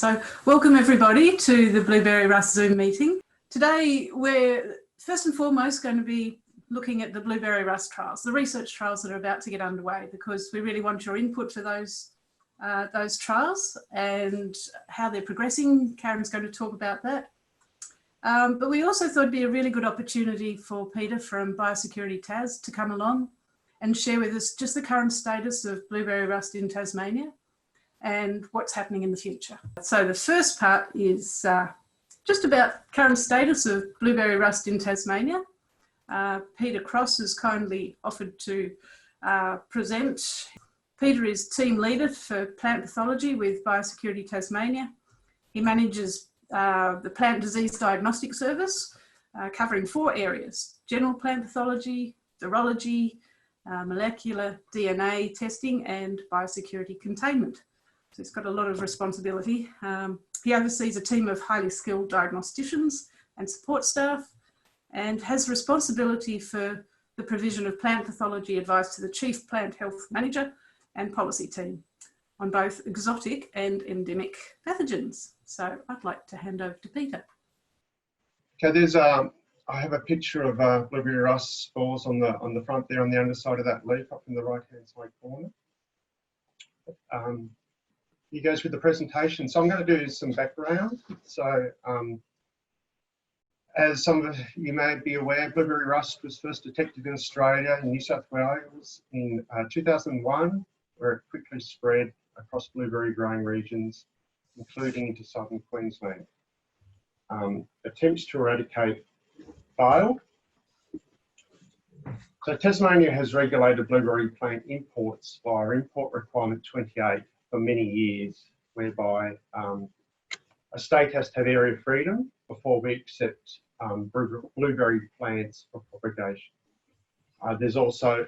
So welcome everybody to the Blueberry Rust Zoom meeting. Today we're first and foremost going to be looking at the blueberry rust trials, the research trials that are about to get underway, because we really want your input to those trials and how they're progressing. Karen's going to talk about that. But we also thought it'd be a really good opportunity for Peter from Biosecurity Tas to come along and share with us just the current status of blueberry rust in Tasmania and what's happening in the future. So the first part is just about current status of blueberry rust in Tasmania. Peter Cross has kindly offered to present. Peter is team leader for plant pathology with Biosecurity Tasmania. He manages the plant disease diagnostic service, covering 4 areas: general plant pathology, virology, molecular DNA testing, and biosecurity containment. So he's got a lot of responsibility. He oversees a team of highly skilled diagnosticians and support staff, and has responsibility for the provision of plant pathology advice to the Chief Plant Health Manager and policy team on both exotic and endemic pathogens. So I'd like to hand over to Peter. Okay, there's I have a picture of blueberry rust spores on the front there, on the underside of that leaf, up in the right-hand side corner. He goes with the presentation. So I'm going to do some background. So as some of you may be aware, blueberry rust was first detected in Australia, in New South Wales, in 2001, where it quickly spread across blueberry growing regions, including into southern Queensland. Attempts to eradicate failed. So Tasmania has regulated blueberry plant imports via Import Requirement 28 for many years, whereby a state has to have area freedom before we accept blueberry plants for propagation. There's also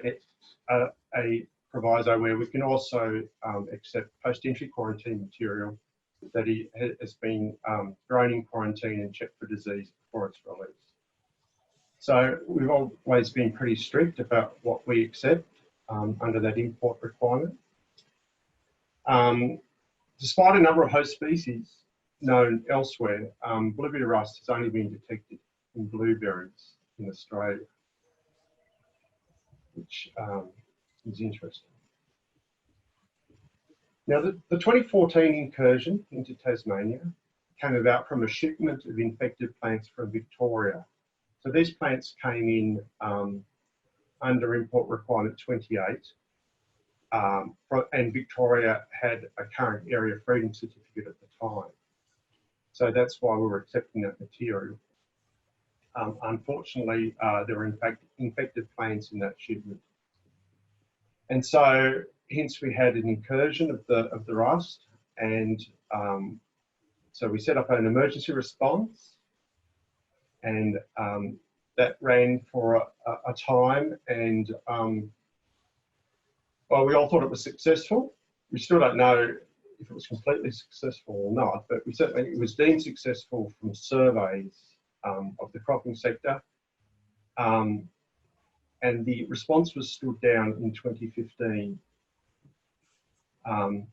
a proviso where we can also accept post-entry quarantine material that has been grown in quarantine and checked for disease before it's released. So we've always been pretty strict about what we accept under that import requirement. Despite a number of host species known elsewhere, blueberry rust has only been detected in blueberries in Australia, which is interesting. Now, the 2014 incursion into Tasmania came about from a shipment of infected plants from Victoria. So these plants came in under Import Requirement 28, and Victoria had a current area freedom certificate at the time. So that's why we were accepting that material. Unfortunately, there were in fact infected plants in that shipment. And so hence we had an incursion of the rust, and so we set up an emergency response, and that ran for a time, and well, we all thought it was successful. We still don't know if it was completely successful or not, but it was deemed successful from surveys of the cropping sector, and the response was stood down in 2015. And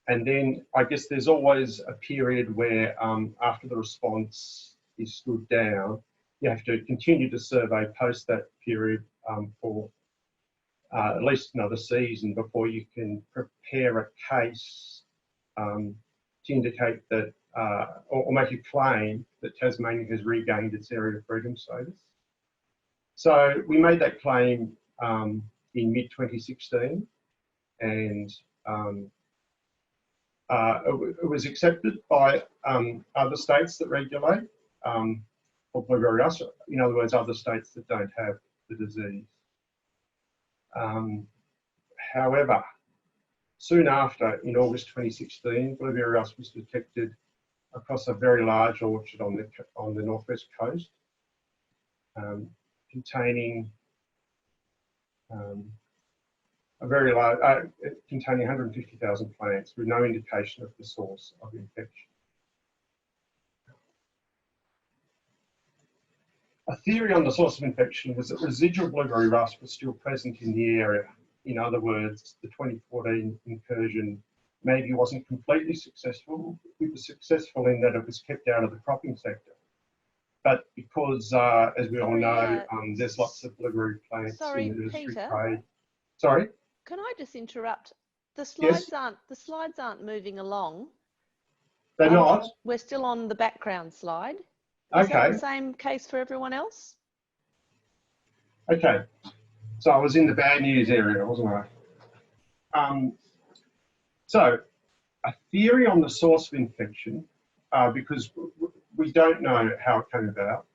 then I guess there's always a period where after the response is stood down, you have to continue to survey post that period for at least another season before you can prepare a case to indicate that or make a claim that Tasmania has regained its area of freedom status. So we made that claim in mid-2016, and it was accepted by other states that regulate for blueberry rust. In other words, other states that don't have the disease. However, soon after, in August 2016, blueberry rust was detected across a very large orchard on the northwest coast, containing a very large, containing 150,000 plants with no indication of the source of infection. A theory on the source of infection was that residual blueberry rust was still present in the area. In other words, the 2014 incursion maybe wasn't completely successful. It was successful in that it was kept out of the cropping sector. But because, as we all know, there's lots of blueberry plants in the nursery trade. Sorry? Can I just interrupt? The Yes. slides aren't moving along. They're not? We're still on the background slide. Okay. Is that the same case for everyone else? Okay. So I was in the bad news area, wasn't I? So a theory on the source of infection, because we don't know how it came about.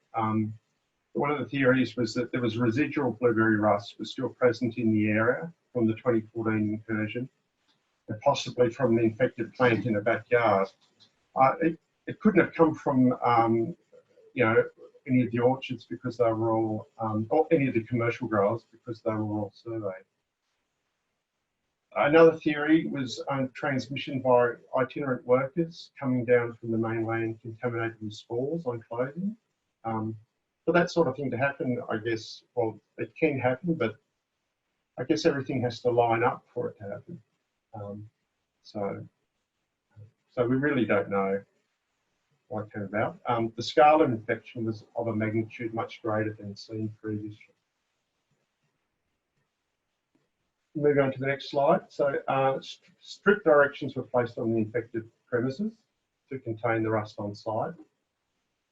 One of the theories was that there was residual blueberry rust was still present in the area from the 2014 incursion, and possibly from the infected plant in the backyard. It couldn't have come from, you know, any of the orchards because they were all, or any of the commercial growers because they were all surveyed. Another theory was transmission by itinerant workers coming down from the mainland contaminated with spores on clothing. For that sort of thing to happen, I guess, well, it can happen, but I guess everything has to line up for it to happen. So we really don't know what came about. The scale of infection was of a magnitude much greater than seen previously. Move on to the next slide. So strict directions were placed on the infected premises to contain the rust on site.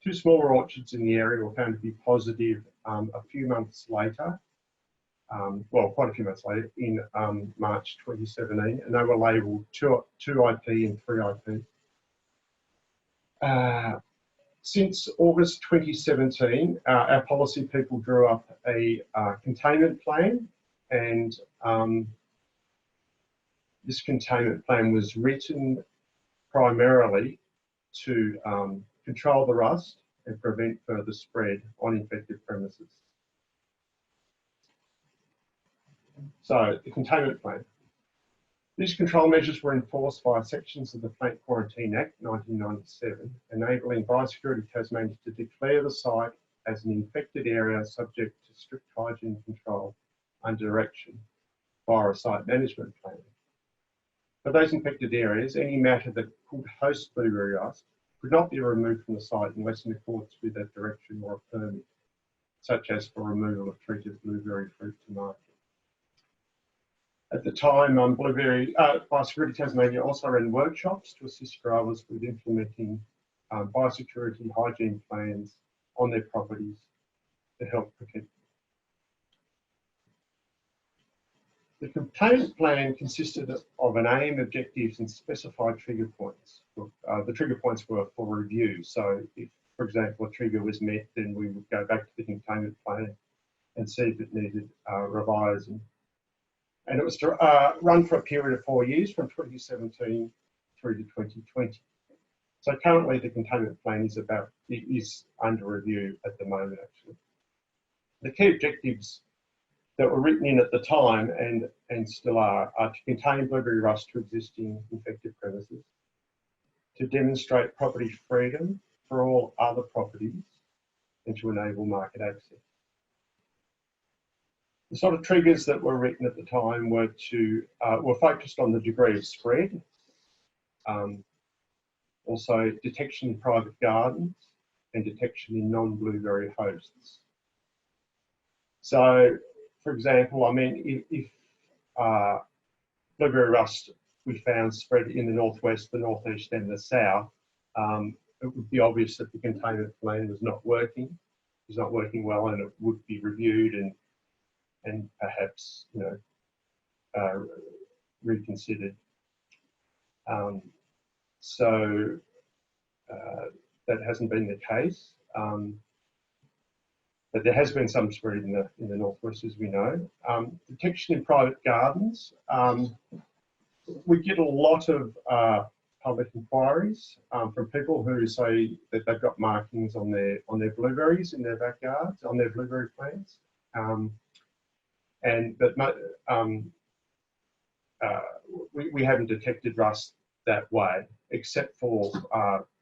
2 smaller orchards in the area were found to be positive a few months later, well, quite a few months later, in March 2017, and they were labelled 2 IP and 3 IP. Since August 2017, our policy people drew up a containment plan, and this containment plan was written primarily to control the rust and prevent further spread on infected premises. So the containment plan. These control measures were enforced by sections of the Plant Quarantine Act 1997, enabling Biosecurity Tasmania to declare the site as an infected area subject to strict hygiene control under direction via a site management plan. For those infected areas, any matter that could host blueberry rust could not be removed from the site unless in accordance with that direction or a permit, such as for removal of treated blueberry fruit to market. At the time, Biosecurity Tasmania also ran workshops to assist growers with implementing biosecurity hygiene plans on their properties to help protect them. The containment plan consisted of an aim, objectives and specified trigger points. The trigger points were for review. So if, for example, a trigger was met, then we would go back to the containment plan and see if it needed revising. And it was to run for a period of 4 years from 2017 through to 2020. So currently the containment plan is under review at the moment, actually. The key objectives that were written in at the time and still are to contain blueberry rust to existing infected premises, to demonstrate property freedom for all other properties, and to enable market access. The sort of triggers that were written at the time were focused on the degree of spread, also detection in private gardens and detection in non-blueberry hosts. So, for example, I mean, if blueberry rust we found spread in the northwest, the northeast and the south, it would be obvious that the containment plan was not working well, and it would be reviewed and perhaps, you know, reconsidered. That hasn't been the case. But there has been some spread in the northwest, as we know. Detection in private gardens. We get a lot of public inquiries from people who say that they've got markings on their blueberries in their backyards, on their blueberry plants, we haven't detected rust that way, except for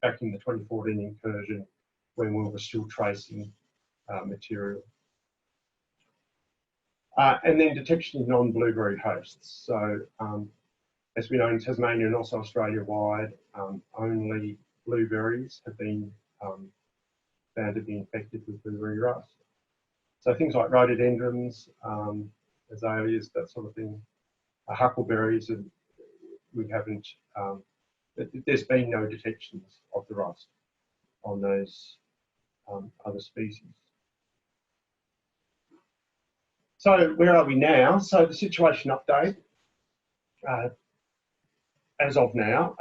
back in the 2014 incursion when we were still tracing material. And then detection of non-blueberry hosts. So As we know, in Tasmania and also Australia-wide, only blueberries have been found to be infected with blueberry rust. So things like rhododendrons, azaleas, that sort of thing, huckleberries, and we haven't, there's been no detections of the rust on those other species. So where are we now? So the situation update as of now.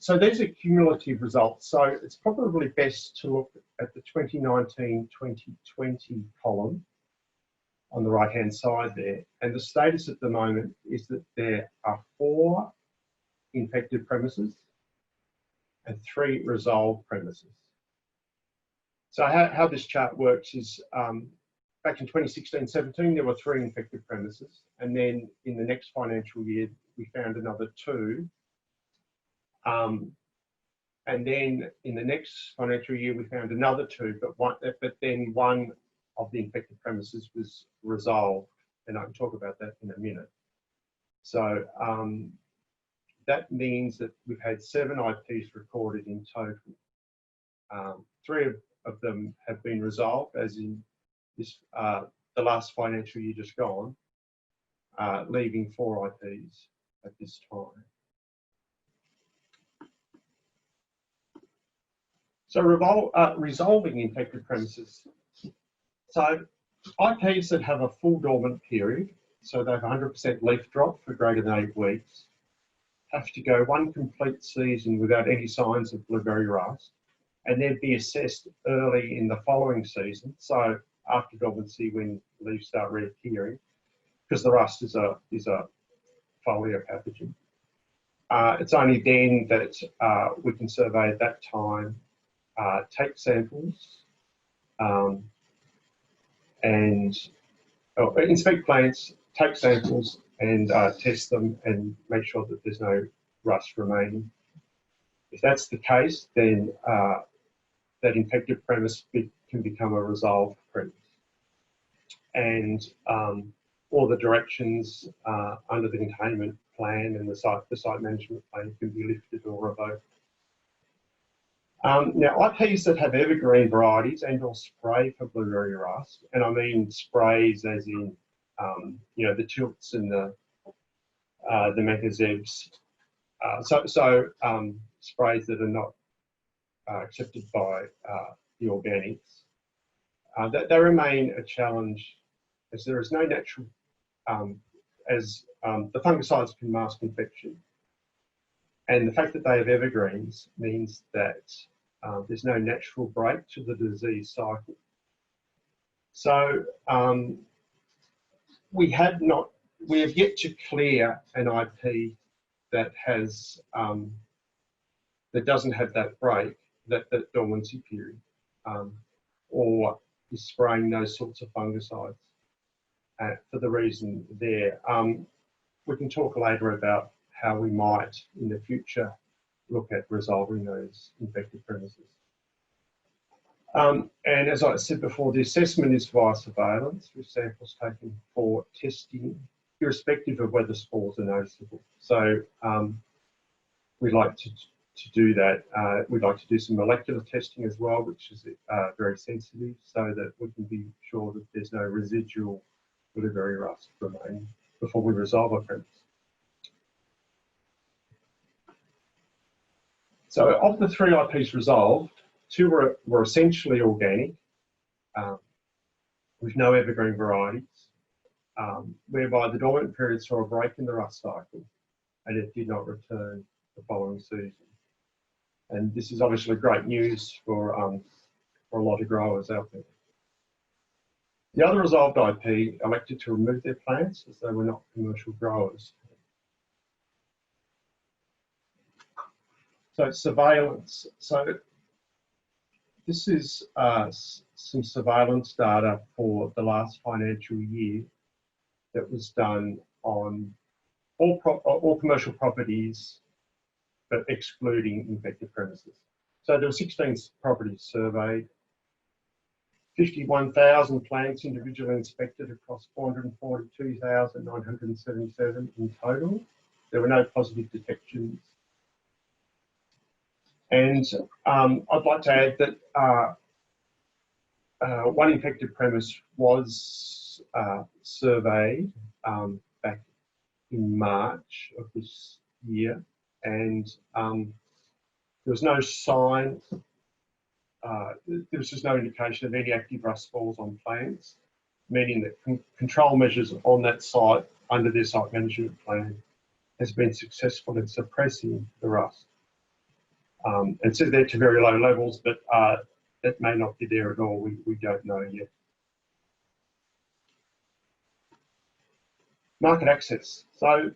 So these are cumulative results. So it's probably best to look at the 2019-2020 column on the right-hand side there. And the status at the moment is that there are 4 infected premises and 3 resolved premises. So how this chart works is back in 2016-17, there were 3 infected premises. And then in the next financial year, we found another 2. And then in the next financial year, we found another 2, but then one of the infected premises was resolved. And I can talk about that in a minute. So that means that we've had 7 IPs recorded in total. 3 of them have been resolved, as in this, the last financial year just gone, leaving 4 IPs at this time. So resolving infected premises. So IPs that have a full dormant period, so they have 100% leaf drop for greater than 8 weeks, have to go 1 complete season without any signs of blueberry rust, and then be assessed early in the following season, so after dormancy when leaves start reappearing, because the rust is a foliar pathogen. It's only then that we can survey at that time, take samples, and inspect plants, take samples and test them and make sure that there's no rust remaining. If that's the case, then that infected premise can become a resolved premise. And all the directions under the containment plan and the site management plan can be lifted or revoked. Now, IPs that have evergreen varieties and or spray for blueberry rust, and I mean sprays as in, you know, the tilts and the Macazebs, sprays that are not accepted by the organics, they remain a challenge as there is no natural, the fungicides can mask infection. And the fact that they have evergreens means that there's no natural break to the disease cycle. So we have yet to clear an IP that has that doesn't have that break, that dormancy period, or is spraying those sorts of fungicides for the reason there. We can talk later about how we might in the future look at resolving those infected premises. And as I said before, the assessment is via surveillance with samples taken for testing, irrespective of whether spores are noticeable. So we'd like to do that. We'd like to do some molecular testing as well, which is very sensitive, so that we can be sure that there's no residual blueberry rust remaining before we resolve our premise. So of the 3 IPs resolved, 2 were essentially organic, with no evergreen varieties, whereby the dormant period saw a break in the rust cycle and it did not return the following season. And this is obviously great news for a lot of growers out there. The other resolved IP elected to remove their plants as they were not commercial growers. So surveillance. So this is some surveillance data for the last financial year that was done on all commercial properties, but excluding infected premises. So there were 16 properties surveyed, 51,000 plants individually inspected across 442,977 in total. There were no positive detections. And I'd like to add that one infected premise was surveyed back in March of this year, and there was no sign, there was just no indication of any active rust spores on plants, meaning that control measures on that site under their site management plan has been successful in suppressing the rust. And so they're to very low levels, but it may not be there at all. We don't know yet. Market access. So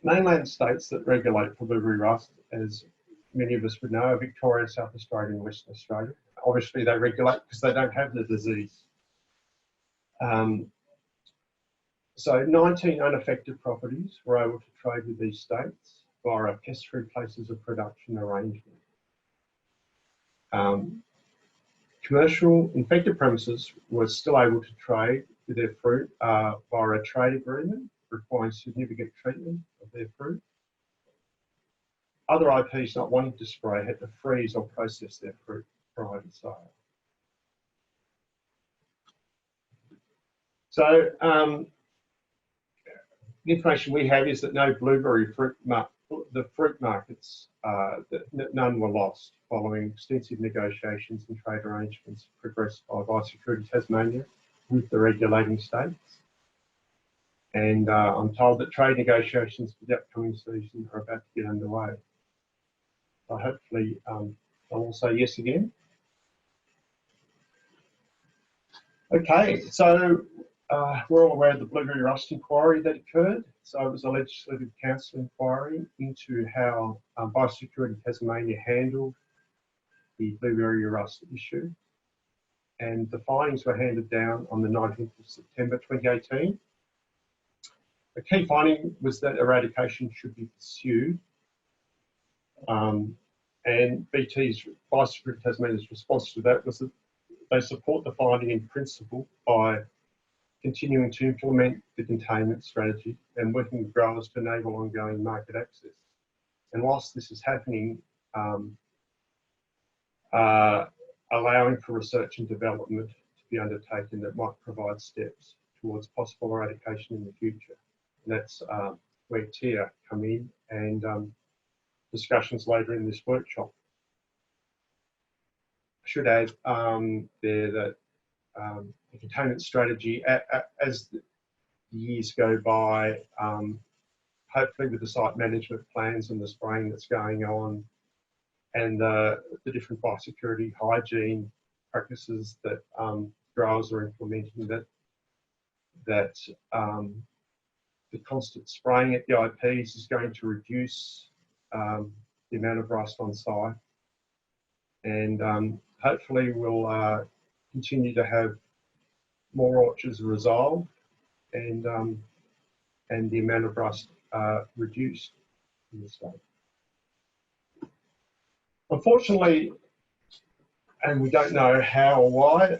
mainland states that regulate for blueberry rust, as many of us would know, are Victoria, South Australia and Western Australia. Obviously they regulate because they don't have the disease. So 19 unaffected properties were able to trade with these states via pest-free places of production arrangement. Commercial infected premises were still able to trade with their fruit via a trade agreement requiring significant treatment of their fruit. Other IPs not wanting to spray had to freeze or process their fruit prior to sale. So the information we have is that no blueberry fruit, the fruit markets, none were lost following extensive negotiations and trade arrangements progressed by Biosecurity Tasmania with the regulating states. And I'm told that trade negotiations for the upcoming season are about to get underway. So hopefully I'll say yes again. Okay, so we're all aware of the blueberry rust inquiry that occurred. So it was a Legislative Council inquiry into how Biosecurity Tasmania handled the blueberry rust issue. And the findings were handed down on the 19th of September 2018. The key finding was that eradication should be pursued. And BT's, Biosecurity Tasmania's response to that was that they support the finding in principle by continuing to implement the containment strategy and working with growers to enable ongoing market access. And whilst this is happening, allowing for research and development to be undertaken that might provide steps towards possible eradication in the future. And that's where TIA come in and discussions later in this workshop. I should add there that the containment strategy, as the years go by, hopefully with the site management plans and the spraying that's going on and the different biosecurity hygiene practices that growers are implementing, that the constant spraying at the IPs is going to reduce the amount of rust on site, and hopefully we'll continue to have more orchards resolved and the amount of rust reduced in the state. Unfortunately, and we don't know how or why,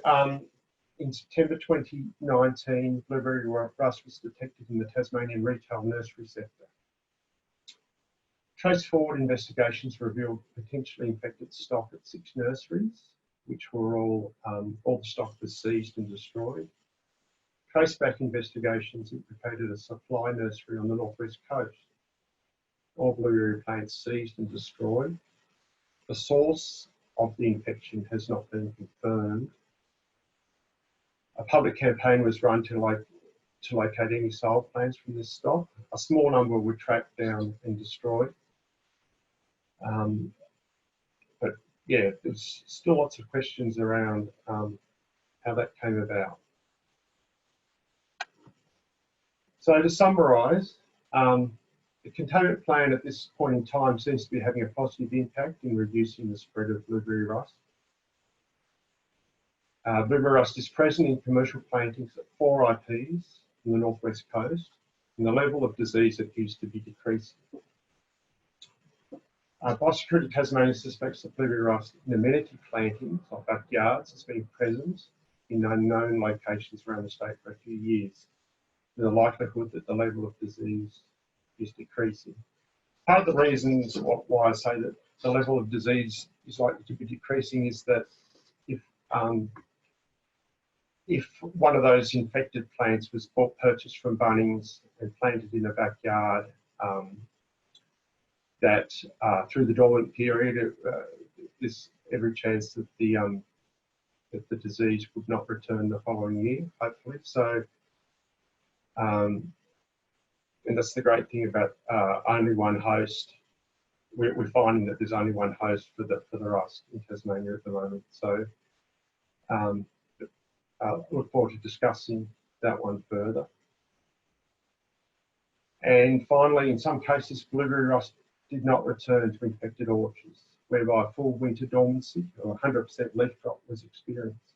in September 2019, blueberry rust was detected in the Tasmanian retail nursery sector. Trace forward investigations revealed potentially infected stock at 6 nurseries, which were all the stock was seized and destroyed. Traceback investigations implicated a supply nursery on the northwest coast. All blueberry plants seized and destroyed. The source of the infection has not been confirmed. A public campaign was run to locate any sold plants from this stock. A small number were tracked down and destroyed. But yeah, there's still lots of questions around how that came about. So to summarise, the containment plan at this point in time seems to be having a positive impact in reducing the spread of blueberry rust. Blueberry rust is present in commercial plantings at 4 IPs in the northwest coast, and the level of disease appears to be decreasing. Biosecurity Tasmania suspects that blueberry rust in amenity plantings, like backyards, has been present in unknown locations around the state for a few years, with the likelihood that the level of disease is decreasing. Part of the reasons why I say that the level of disease is likely to be decreasing is that if one of those infected plants was purchased from Bunnings and planted in a backyard, that through the dormant period, there's every chance that the disease would not return the following year, hopefully. So, and that's the great thing about only one host. We're finding that there's only one host for the rust in Tasmania at the moment. So, look forward to discussing that one further. And finally, in some cases, blueberry rust did not return to infected orchards, whereby full winter dormancy or 100% leaf drop was experienced.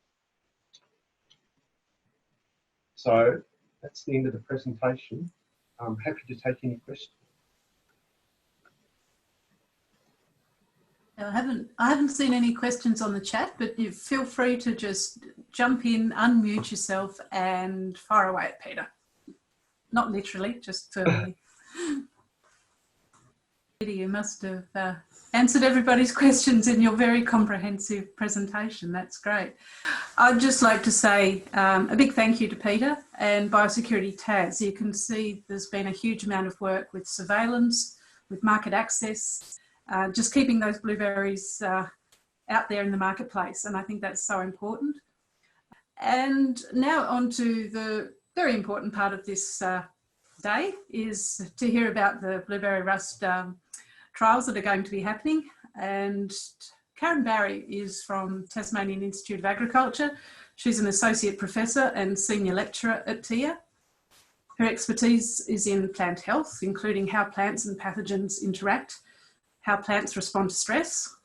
So that's the end of the presentation. I'm happy to take any questions. I haven't seen any questions on the chat, but you feel free to just jump in, unmute yourself, and fire away at Peter. Not literally, just verbally. Peter, you must have answered everybody's questions in your very comprehensive presentation. That's great. I'd just like to say a big thank you to Peter and Biosecurity Tas. You can see there's been a huge amount of work with surveillance, with market access, just keeping those blueberries out there in the marketplace. And I think that's so important. And now on to the very important part of this day is to hear about the blueberry rust trials that are going to be happening. And Karen Barry is from Tasmanian Institute of Agriculture. She's an associate professor and senior lecturer at TIA. Her expertise is in plant health, including how plants and pathogens interact, how plants respond to stress,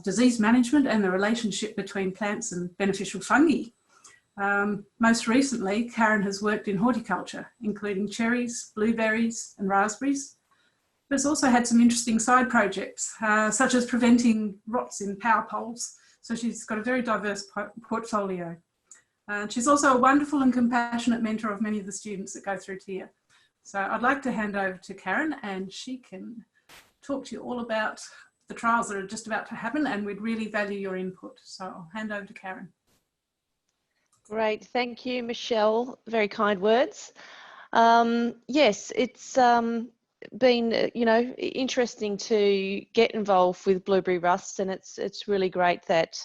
disease management, and the relationship between plants and beneficial fungi. Most recently, Karen has worked in horticulture, including cherries, blueberries, and raspberries, but has also had some interesting side projects, such as preventing rots in power poles. So she's got a very diverse portfolio. She's also a wonderful and compassionate mentor of many of the students that go through TIA. So I'd like to hand over to Karen, and she can talk to you all about the trials that are just about to happen, and we'd really value your input. So I'll hand over to Karen. Great, thank you, Michelle. Very kind words. Yes, it's been interesting to get involved with blueberry rust, and it's really great that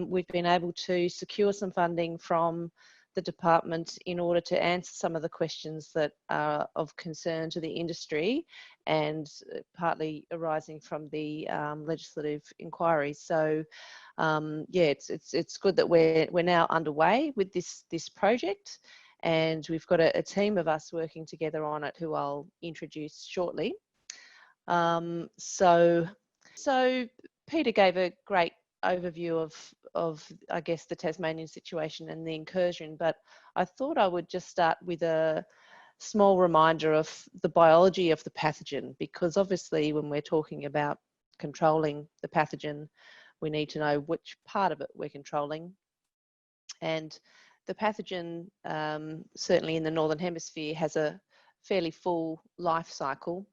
we've been able to secure some funding from the department in order to answer some of the questions that are of concern to the industry and partly arising from the legislative inquiry. So yeah, it's good that we're now underway with this project, and we've got a team of us working together on it who I'll introduce shortly. So Peter gave a great overview of I guess the Tasmanian situation and the incursion, but I thought I would just start with a small reminder of the biology of the pathogen, because obviously when we're talking about controlling the pathogen, we need to know which part of it we're controlling. And the pathogen, certainly in the Northern Hemisphere, has a fairly full life cycle,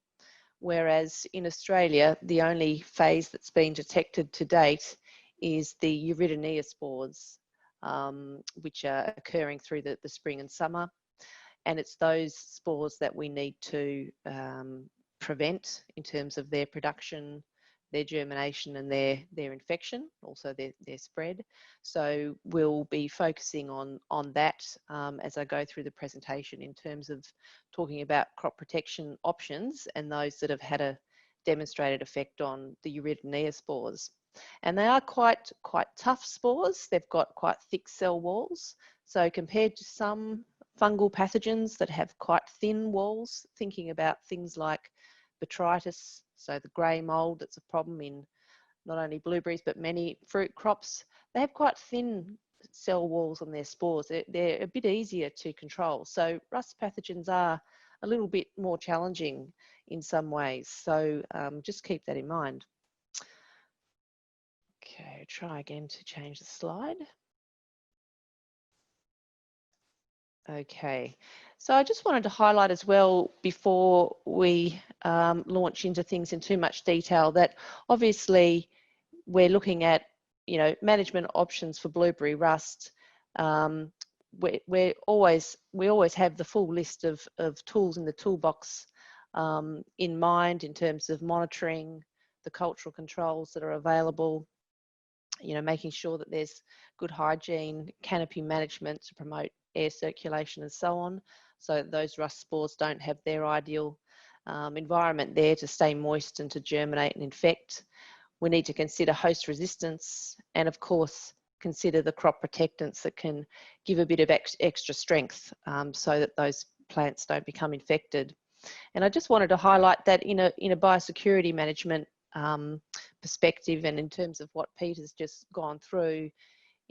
whereas in Australia, the only phase that's been detected to date is the Iridinea spores, which are occurring through the spring and summer. And it's those spores that we need to prevent in terms of their production, their germination, and their infection, also their spread. So we'll be focusing on that as I go through the presentation in terms of talking about crop protection options and those that have had a demonstrated effect on the Iridinea spores. And they are quite tough spores. They've got quite thick cell walls. So compared to some fungal pathogens that have quite thin walls, thinking about things like botrytis, so the grey mould that's a problem in not only blueberries but many fruit crops, they have quite thin cell walls on their spores. They're a bit easier to control. So rust pathogens are a little bit more challenging in some ways. So just keep that in mind. Okay, try again to change the slide. Okay, so I just wanted to highlight as well before we launch into things in too much detail that obviously we're looking at, you know, management options for blueberry rust. We always have the full list of tools in the toolbox in mind in terms of monitoring the cultural controls that are available, you know, making sure that there's good hygiene, canopy management to promote air circulation and so on, so that those rust spores don't have their ideal environment there to stay moist and to germinate and infect. We need to consider host resistance and, of course, consider the crop protectants that can give a bit of extra strength so that those plants don't become infected. And I just wanted to highlight that in a biosecurity management perspective, and in terms of what Pete has just gone through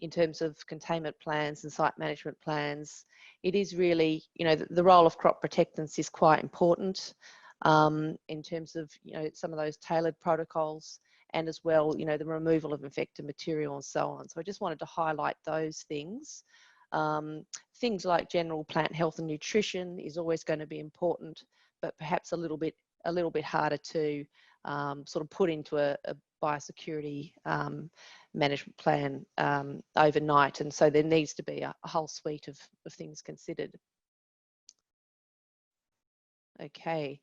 in terms of containment plans and site management plans, it is really, you know, the role of crop protectants is quite important in terms of, you know, some of those tailored protocols, and as well, you know, the removal of infected material and so on. So I just wanted to highlight those things. Things like general plant health and nutrition is always going to be important, but perhaps a little bit harder to sort of put into a biosecurity management plan overnight, and so there needs to be a whole suite of things considered. Okay,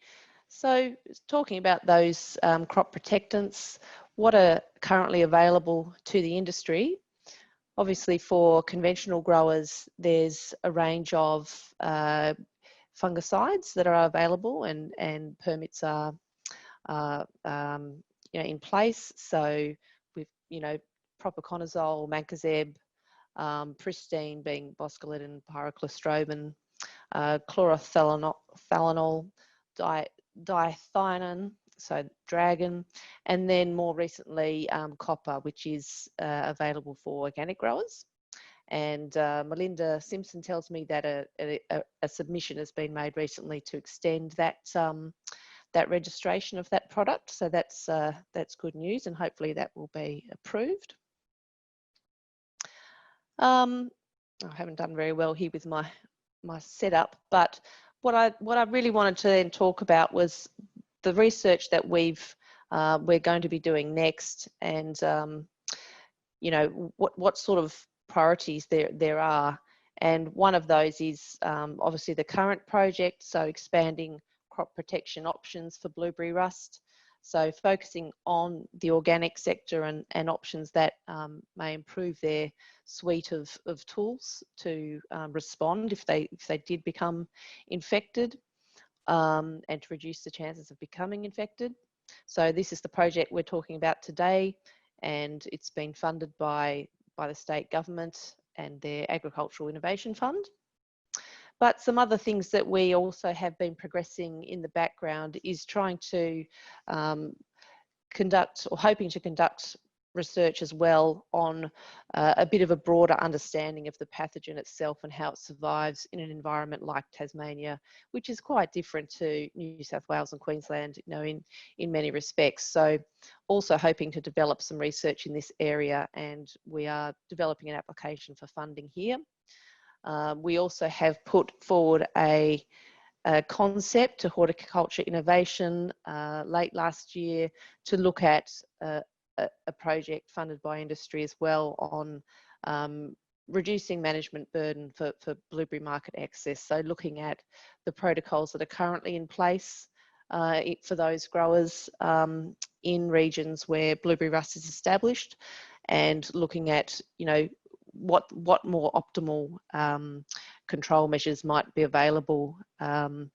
so talking about those crop protectants, what are currently available to the industry? Obviously, for conventional growers, there's a range of fungicides that are available, and permits are you know, in place. So with, you know, propiconazole, mancozeb, pristine being boscalid and pyroclostrobin, chlorothalonol, diethionine, so dragon, and then more recently copper, which is available for organic growers. And Melinda Simpson tells me that a submission has been made recently to extend that that registration of that product. So that's good news, and hopefully that will be approved. I haven't done very well here with my setup, but what I really wanted to then talk about was the research that we're going to be doing next, and you know, what sort of priorities there are. And one of those is obviously the current project, so expanding crop protection options for blueberry rust. So focusing on the organic sector and options that may improve their suite of tools to respond if they did become infected, and to reduce the chances of becoming infected. So this is the project we're talking about today, and it's been funded by the state government and their Agricultural Innovation Fund. But some other things that we also have been progressing in the background is trying to conduct, or hoping to conduct, research as well on a bit of a broader understanding of the pathogen itself and how it survives in an environment like Tasmania, which is quite different to New South Wales and Queensland, you know, in many respects. So also hoping to develop some research in this area, and we are developing an application for funding here. We also have put forward a concept to horticulture innovation late last year to look at a project funded by industry as well on reducing management burden for blueberry market access. So looking at the protocols that are currently in place for those growers in regions where blueberry rust is established, and looking at, you know, what more optimal control measures might be available to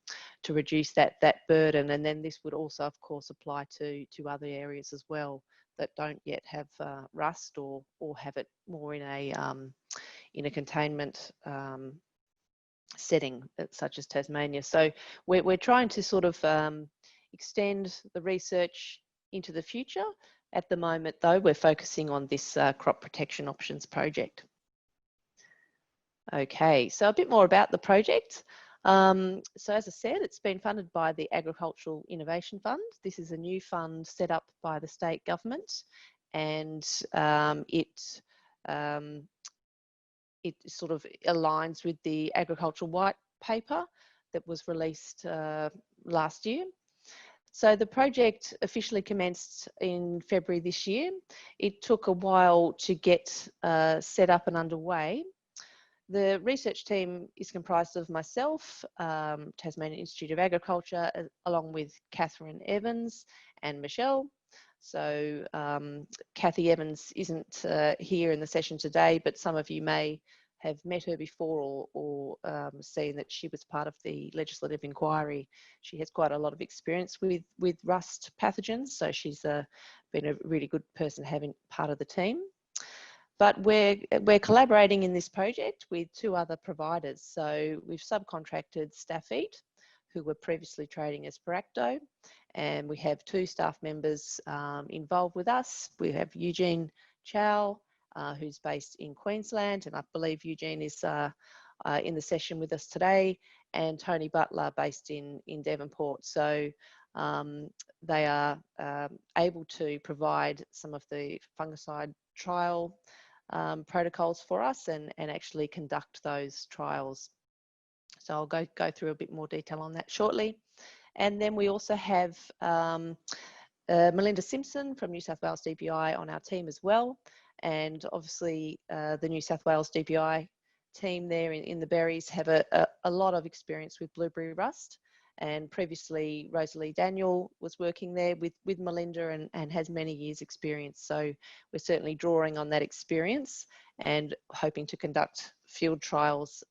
reduce that burden. And then this would also, of course, apply to other areas as well that don't yet have rust, or have it more in a containment setting, such as Tasmania. So we're trying to sort of extend the research into the future. At the moment, though, we're focusing on this crop protection options project. Okay, so a bit more about the project. So as I said, it's been funded by the Agricultural Innovation Fund. This is a new fund set up by the state government, and it it sort of aligns with the agricultural white paper that was released last year. So the project officially commenced in February this year. It took a while to get set up and underway. The research team is comprised of myself, Tasmanian Institute of Agriculture, along with Catherine Evans and Michelle. So Cathy Evans isn't here in the session today, but some of you may have met her before or seen that she was part of the legislative inquiry. She has quite a lot of experience with rust pathogens, so she's been a really good person having part of the team. But we're collaborating in this project with 2 other providers. So we've subcontracted Staffeat, who were previously trading as Paracto, and we have 2 staff members involved with us. We have Eugene Chow, who's based in Queensland, and I believe Eugene is in the session with us today, and Tony Butler based in Devonport. So they are able to provide some of the fungicide trial protocols for us and actually conduct those trials. So I'll go through a bit more detail on that shortly. And then we also have Melinda Simpson from New South Wales DPI on our team as well. And obviously the New South Wales DPI team there in the berries have a lot of experience with blueberry rust. And previously Rosalie Daniel was working there with Melinda and has many years experience. So we're certainly drawing on that experience and hoping to conduct field trials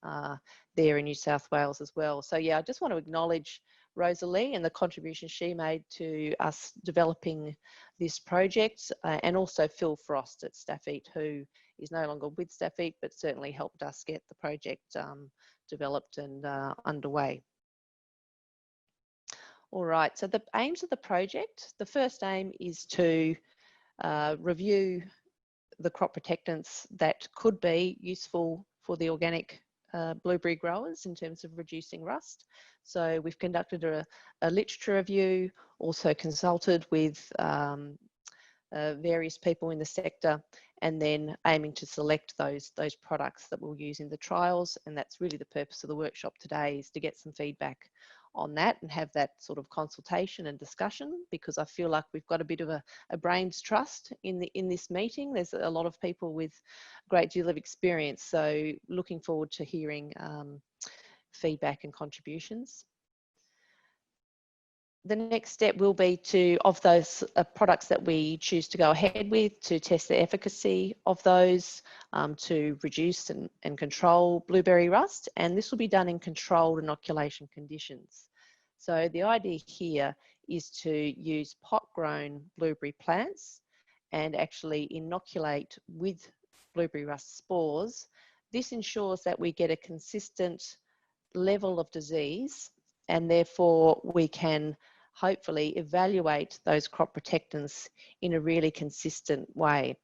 there in New South Wales as well. So yeah, I just want to acknowledge Rosalie and the contribution she made to us developing this project, and also Phil Frost at Staffeat, who is no longer with Staffeat, but certainly helped us get the project developed and underway. All right, so the aims of the project, the first aim is to review the crop protectants that could be useful for the organic blueberry growers in terms of reducing rust. So we've conducted a literature review, also consulted with various people in the sector, and then aiming to select those products that we'll use in the trials. And that's really the purpose of the workshop today, is to get some feedback on that and have that sort of consultation and discussion, because I feel like we've got a bit of a brains trust in this meeting. There's a lot of people with a great deal of experience, so looking forward to hearing feedback and contributions. The next step will be to, of those products that we choose to go ahead with, to test the efficacy of those to reduce and control blueberry rust. And this will be done in controlled inoculation conditions. So the idea here is to use pot-grown blueberry plants and actually inoculate with blueberry rust spores. This ensures that we get a consistent level of disease, and therefore we can hopefully evaluate those crop protectants in a really consistent way.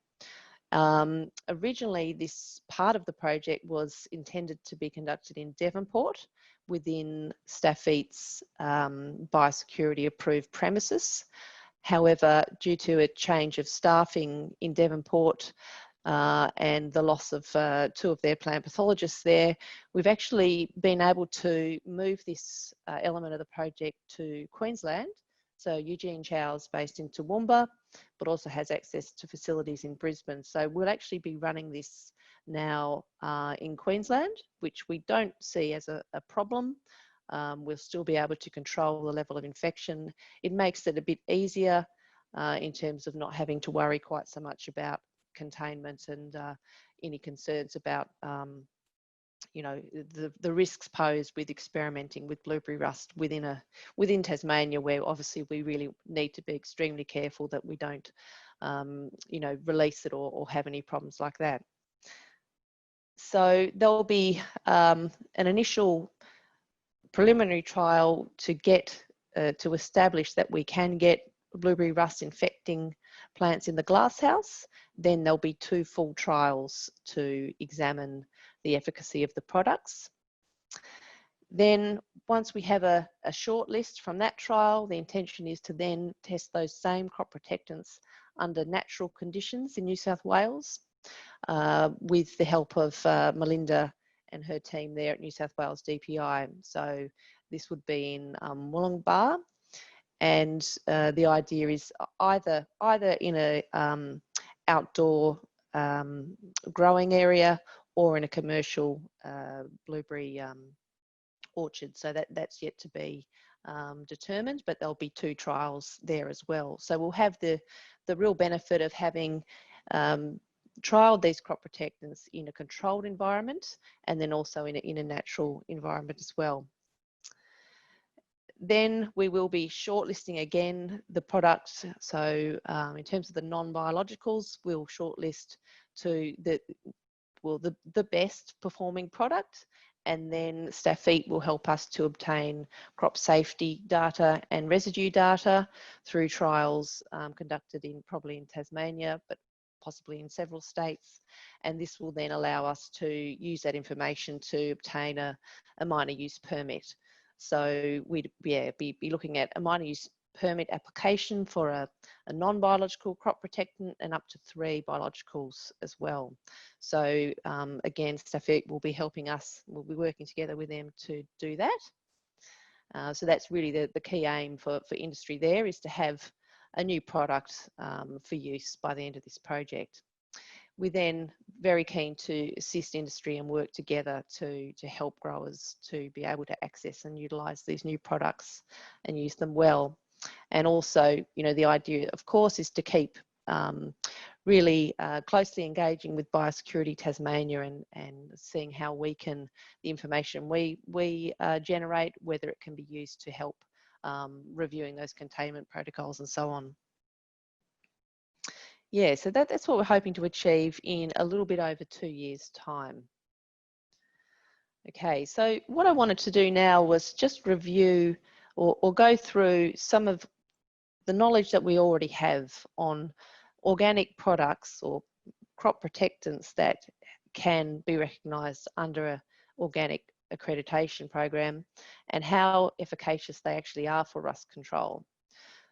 Originally, this part of the project was intended to be conducted in Devonport within Staffeat's biosecurity approved premises. However, due to a change of staffing in Devonport and the loss of 2 of their plant pathologists there, we've actually been able to move this element of the project to Queensland. So Eugene Chow's based in Toowoomba, but also has access to facilities in Brisbane. So we'll actually be running this now in Queensland, which we don't see as a problem. We'll still be able to control the level of infection. It makes it a bit easier in terms of not having to worry quite so much about containment and any concerns about you know, the risks posed with experimenting with blueberry rust within Tasmania, where obviously we really need to be extremely careful that we don't you know, release it or have any problems like that. So there'll be an initial preliminary trial to get to establish that we can get blueberry rust infecting plants in the glasshouse. Then there'll be 2 full trials to examine the efficacy of the products. Then once we have a short list from that trial, the intention is to then test those same crop protectants under natural conditions in New South Wales. with the help of Melinda and her team there at New South Wales DPI. So this would be in Wollongbar, and the idea is either in a outdoor growing area or in a commercial blueberry orchard. So that's yet to be determined, but there'll be 2 trials there as well. So we'll have the real benefit of having trialed these crop protectants in a controlled environment, and then also in a natural environment as well. Then we will be shortlisting again the products. So in terms of the non-biologicals, we'll shortlist to the best performing product, and then Stafeet will help us to obtain crop safety data and residue data through trials conducted probably in Tasmania, but possibly in several states. And this will then allow us to use that information to obtain a minor use permit. So we'd be looking at a minor use permit application for a non-biological crop protectant and up to 3 biologicals as well. So again, Stafeet will be helping us, we'll be working together with them to do that. So that's really the key aim for industry there, is to have a new product for use by the end of this project. We're then very keen to assist industry and work together to help growers to be able to access and utilise these new products and use them well. And also, you know, the idea, of course, is to keep really closely engaging with Biosecurity Tasmania and seeing how we can, the information we generate, whether it can be used to help reviewing those containment protocols and so on. Yeah, so that's what we're hoping to achieve in a little bit over 2 years' time. Okay, so what I wanted to do now was just review or go through some of the knowledge that we already have on organic products or crop protectants that can be recognised under an organic accreditation program, and how efficacious they actually are for rust control.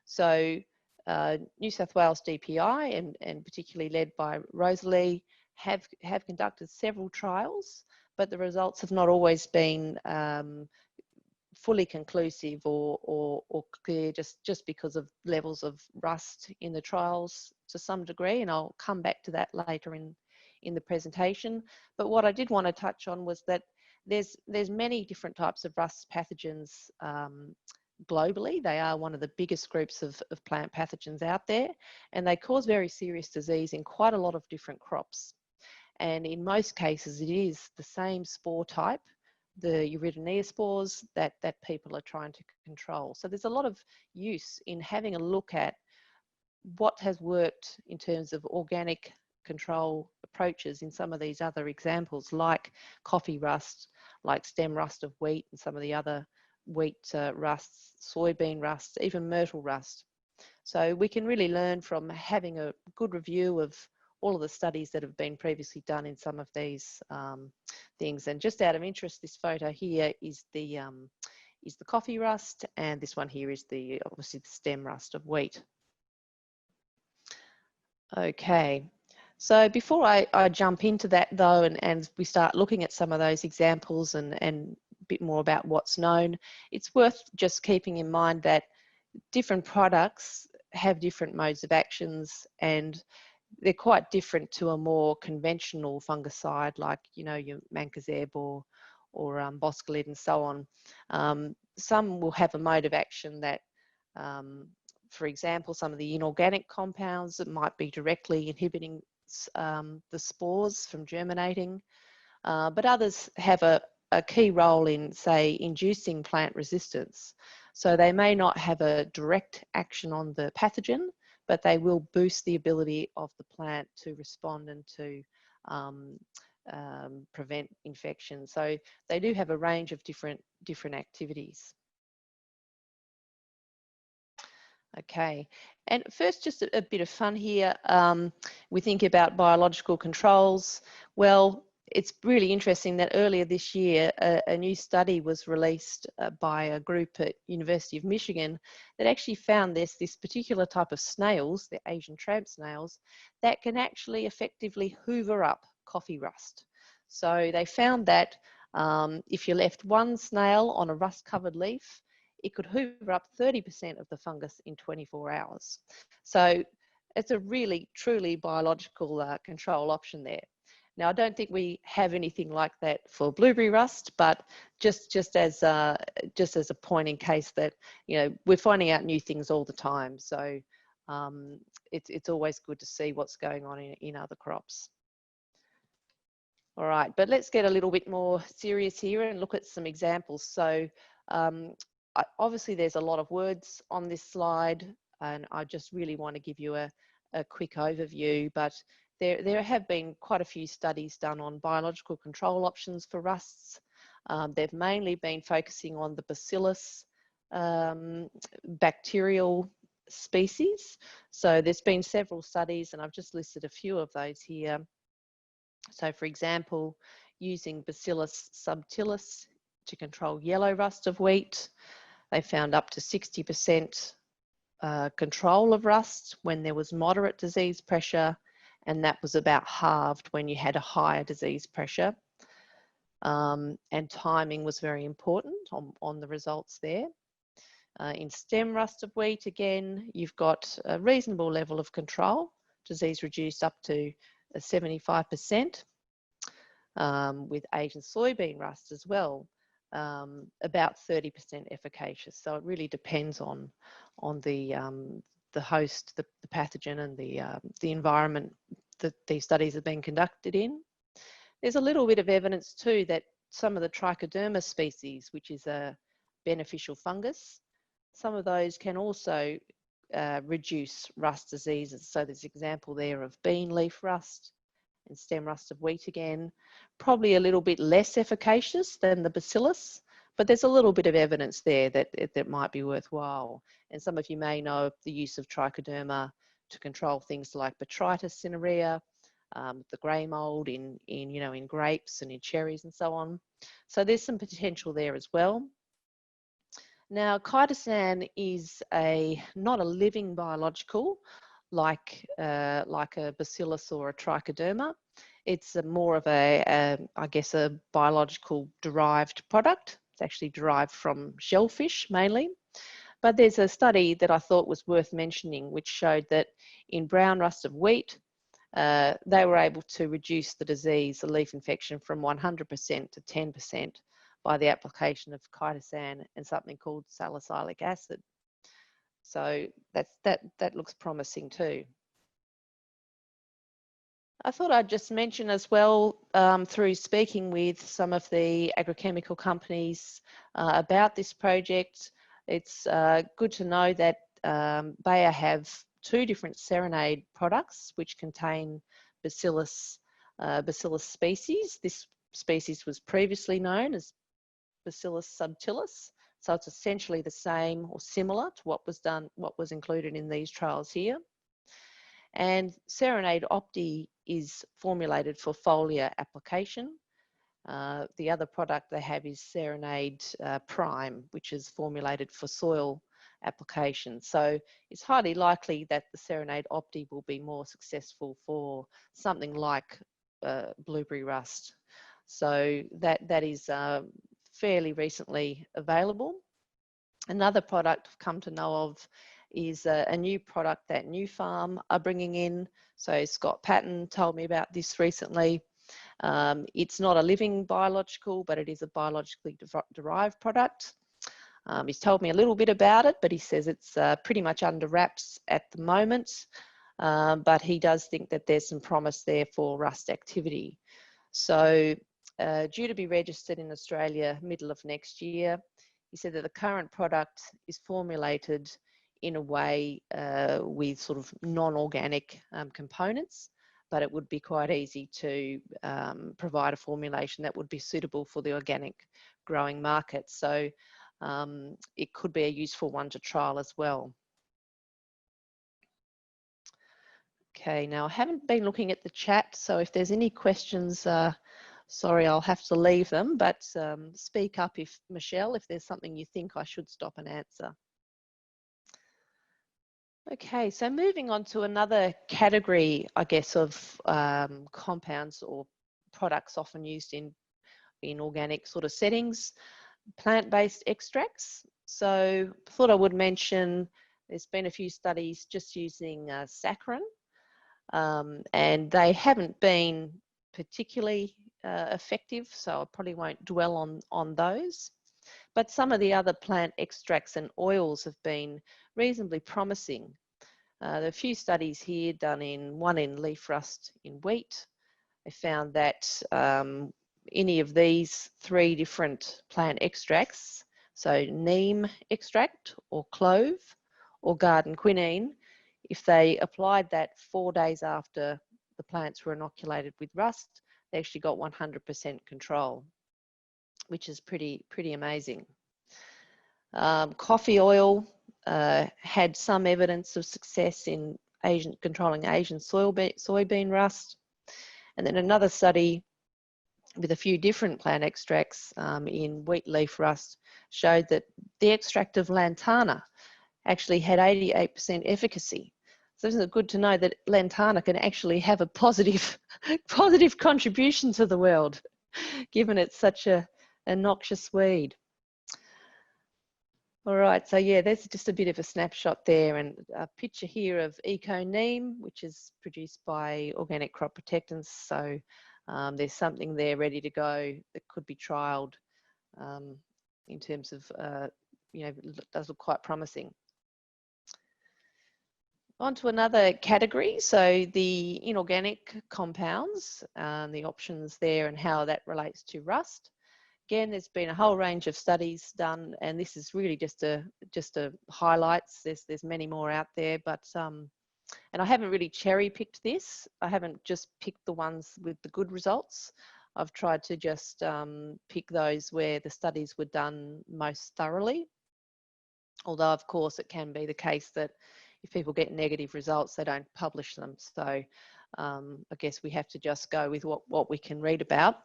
So New South Wales DPI and particularly led by Rosalie have conducted several trials, but the results have not always been fully conclusive or clear, just because of levels of rust in the trials to some degree, and I'll come back to that later in the presentation. But what I did want to touch on was that there's many different types of rust pathogens globally. They are one of the biggest groups of plant pathogens out there, and they cause very serious disease in quite a lot of different crops. And in most cases, it is the same spore type, the Uridanea spores, that people are trying to control. So there's a lot of use in having a look at what has worked in terms of organic control approaches in some of these other examples, like coffee rust, like stem rust of wheat, and some of the other wheat rusts, soybean rust, even myrtle rust. So we can really learn from having a good review of all of the studies that have been previously done in some of these things. And just out of interest, this photo here is the coffee rust, and this one here is obviously the stem rust of wheat. Okay, so before I jump into that though, and we start looking at some of those examples and a bit more about what's known, it's worth just keeping in mind that different products have different modes of actions, and they're quite different to a more conventional fungicide like, you know, your mancozeb or boscalid and so on. Some will have a mode of action that, for example, some of the inorganic compounds that might be directly inhibiting the spores from germinating, but others have a key role in, say, inducing plant resistance. So they may not have a direct action on the pathogen, but they will boost the ability of the plant to respond and to prevent infection. So they do have a range of different activities. Okay, and first, just a bit of fun here. We think about biological controls. Well, it's really interesting that earlier this year, a new study was released by a group at University of Michigan that actually found this particular type of snails, the Asian tramp snails, that can actually effectively hoover up coffee rust. So they found that if you left one snail on a rust-covered leaf, it could hoover up 30% of the fungus in 24 hours. So it's a really, truly biological control option there. Now, I don't think we have anything like that for blueberry rust, but just as a point in case that, you know, we're finding out new things all the time. So it's always good to see what's going on in other crops. All right, but let's get a little bit more serious here and look at some examples. So obviously there's a lot of words on this slide, and I just really want to give you a quick overview, but there have been quite a few studies done on biological control options for rusts. They've mainly been focusing on the bacillus bacterial species. So there's been several studies, and I've just listed a few of those here. So for example, using Bacillus subtilis to control yellow rust of wheat, they found up to 60% control of rust when there was moderate disease pressure, and that was about halved when you had a higher disease pressure. And timing was very important on the results there. In stem rust of wheat, again, you've got a reasonable level of control, disease reduced up to 75%. With Asian soybean rust as well, about 30% efficacious. So it really depends on the host, the pathogen, and the environment that these studies have been conducted in. There's a little bit of evidence too that some of the trichoderma species, which is a beneficial fungus, some of those can also reduce rust diseases. So there's an example there of bean leaf rust and stem rust of wheat again, probably a little bit less efficacious than the bacillus, but there's a little bit of evidence there that might be worthwhile. And some of you may know of the use of trichoderma to control things like botrytis cinerea, the grey mold in grapes and in cherries and so on. So there's some potential there as well. Now, chitosan is not a living biological like a bacillus or a trichoderma. It's more of I guess a biological derived product. It's actually derived from shellfish mainly. But there's a study that I thought was worth mentioning, which showed that in brown rust of wheat, they were able to reduce the disease, the leaf infection, from 100% to 10% by the application of chitosan and something called salicylic acid. So that looks promising too. I thought I'd just mention as well, through speaking with some of the agrochemical companies about this project, it's good to know that Bayer have 2 different Serenade products which contain Bacillus species. This species was previously known as Bacillus subtilis. So it's essentially the same or similar to what was included in these trials here. And Serenade Opti is formulated for foliar application. The other product they have is Serenade Prime, which is formulated for soil application. So it's highly likely that the Serenade Opti will be more successful for something like blueberry rust. So that is fairly recently available. Another product I've come to know of is a new product that New Farm are bringing in. So Scott Patton told me about this recently. It's not a living biological, but it is a biologically derived product. He's told me a little bit about it, but he says it's pretty much under wraps at the moment. But he does think that there's some promise there for rust activity. So due to be registered in Australia middle of next year. He said that the current product is formulated in a way with sort of non-organic components, but it would be quite easy to provide a formulation that would be suitable for the organic growing market. So it could be a useful one to trial as well. Okay, now I haven't been looking at the chat, so if there's any questions, Sorry, I'll have to leave them, but speak up if, Michelle, if there's something you think I should stop and answer. Okay, so moving on to another category, I guess, of compounds or products often used in organic sort of settings, plant-based extracts. So I thought I would mention there's been a few studies just using saccharin, and they haven't been particularly effective, so I probably won't dwell on those. But some of the other plant extracts and oils have been reasonably promising. There are a few studies here done one in leaf rust in wheat. They found that any of these 3 different plant extracts, so neem extract or clove or garden quinine, if they applied that 4 days after the plants were inoculated with rust, they actually got 100% control, which is pretty amazing. Coffee oil had some evidence of success in controlling Asian soybean rust. And then another study with a few different plant extracts in wheat leaf rust showed that the extract of lantana actually had 88% efficacy. So isn't it good to know that lantana can actually have a positive contribution to the world, given it's such a noxious weed? All right, so yeah, there's just a bit of a snapshot there, and a picture here of Eco Neem, which is produced by Organic Crop Protectants. So there's something there ready to go that could be trialled in terms of, you know, it does look quite promising. On to another category, so the inorganic compounds, the options there and how that relates to rust. Again, there's been a whole range of studies done, and this is really just a highlights. There's many more out there, but and I haven't really cherry picked this. I haven't just picked the ones with the good results. I've tried to just pick those where the studies were done most thoroughly. Although, of course, it can be the case that if people get negative results, they don't publish them. So I guess we have to just go with what we can read about.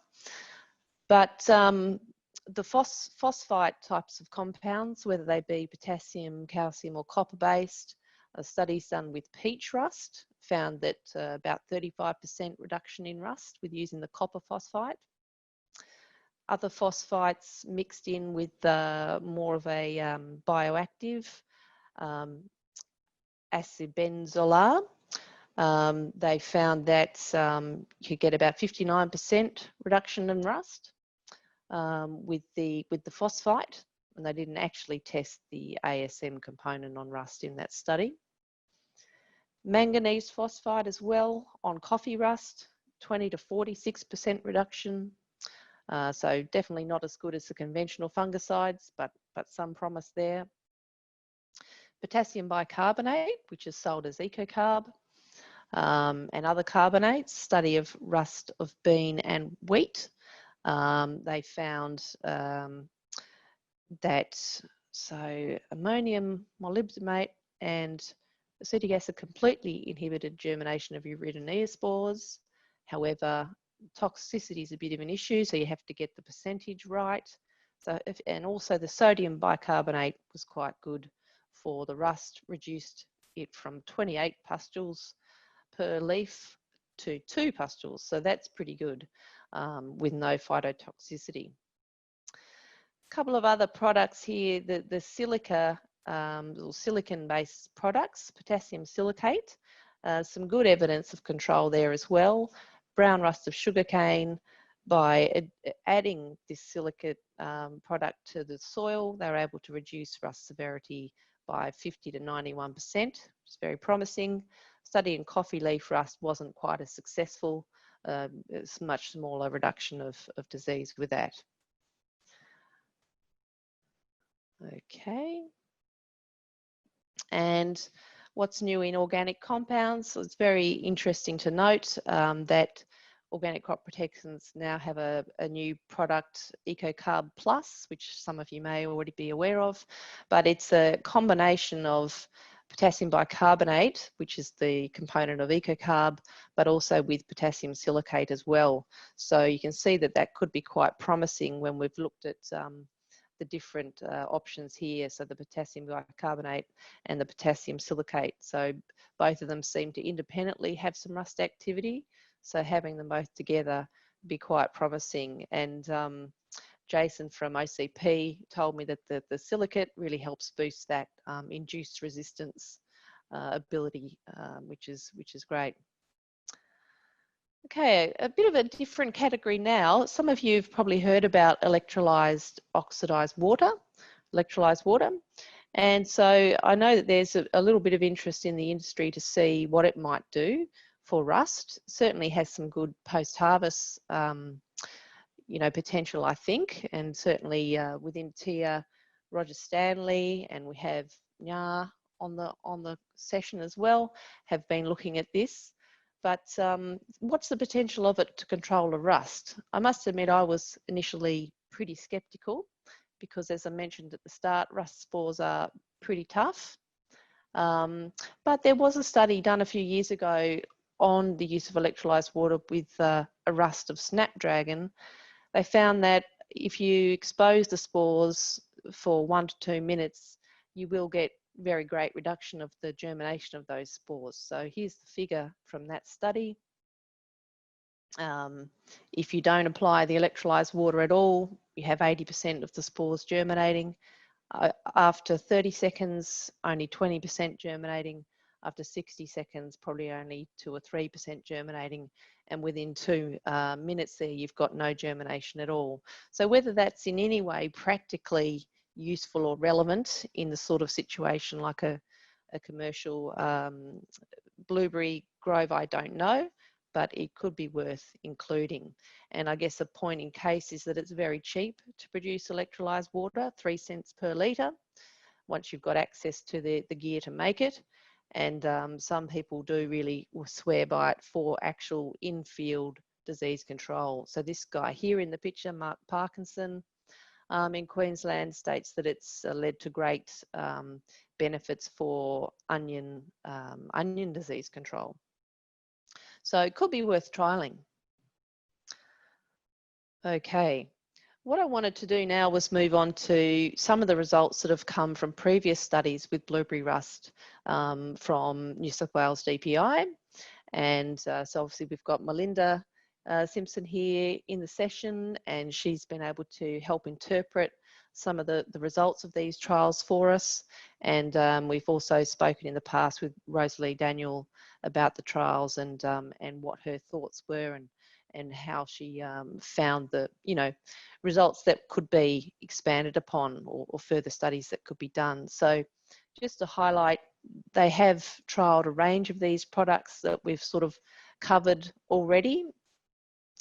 But the phosphite types of compounds, whether they be potassium, calcium or copper-based, studies done with peach rust found that about 35% reduction in rust with using the copper phosphite. Other phosphites mixed in with more of a bioactive acylbenzolar, they found that you could get about 59% reduction in rust with the phosphite, and they didn't actually test the ASM component on rust in that study. Manganese phosphide as well on coffee rust, 20 to 46% reduction. So definitely not as good as the conventional fungicides, but some promise there. Potassium bicarbonate, which is sold as EcoCarb, and other carbonates, study of rust of bean and wheat. They found that ammonium molybdenate and acetic acid completely inhibited germination of Uridanea spores. However, toxicity is a bit of an issue, so you have to get the percentage right. So, and also the sodium bicarbonate was quite good for the rust, reduced it from 28 pustules per leaf to 2 pustules. So that's pretty good with no phytotoxicity. A couple of other products here, the silica, silicon-based products, potassium silicate, some good evidence of control there as well. Brown rust of sugarcane, by adding this silicate product to the soil, they were able to reduce rust severity by 50 to 91%, which is very promising. Study in coffee leaf rust wasn't quite as successful. It's much smaller reduction of disease with that. Okay. And what's new in organic compounds? So it's very interesting to note that Organic Crop Protectants now have a new product, EcoCarb Plus, which some of you may already be aware of, but it's a combination of potassium bicarbonate, which is the component of ecocarb, but also with potassium silicate as well. So you can see that that could be quite promising when we've looked at the different options here. So the potassium bicarbonate and the potassium silicate. So both of them seem to independently have some rust activity. So having them both together be quite promising. And Jason from OCP told me that the silicate really helps boost that induced resistance ability, which is great. Okay, a bit of a different category now. Some of you have probably heard about electrolyzed oxidized water, And so I know that there's a little bit of interest in the industry to see what it might do for rust. Certainly has some good post-harvest potential, I think, and certainly within TIA, Roger Stanley, and we have Nya on the session as well, have been looking at this. But what's the potential of it to control the rust? I must admit I was initially pretty skeptical because, as I mentioned at the start, rust spores are pretty tough. But there was a study done a few years ago on the use of electrolyzed water with a rust of snapdragon. They found that if you expose the spores for 1 to 2 minutes, you will get very great reduction of the germination of those spores. So here's the figure from that study. If you don't apply the electrolyzed water at all, you have 80% of the spores germinating. After 30 seconds, only 20% germinating. After 60 seconds, probably only 2 or 3% germinating. And within 2 minutes there, you've got no germination at all. So whether that's in any way practically useful or relevant in the sort of situation like a commercial blueberry grove, I don't know, but it could be worth including. And I guess the point in case is that it's very cheap to produce electrolyzed water, 3 cents per litre, once you've got access to the gear to make it. And some people do really swear by it for actual in-field disease control. So this guy here in the picture, Mark Parkinson, in Queensland, states that it's led to great benefits for onion disease control. So it could be worth trialling. Okay. What I wanted to do now was move on to some of the results that have come from previous studies with blueberry rust from New South Wales DPI. And so obviously we've got Melinda Simpson here in the session, and she's been able to help interpret some of the results of these trials for us. And we've also spoken in the past with Rosalie Daniel about the trials and what her thoughts were and how she found the results that could be expanded upon or further studies that could be done. So just to highlight, they have trialled a range of these products that we've sort of covered already,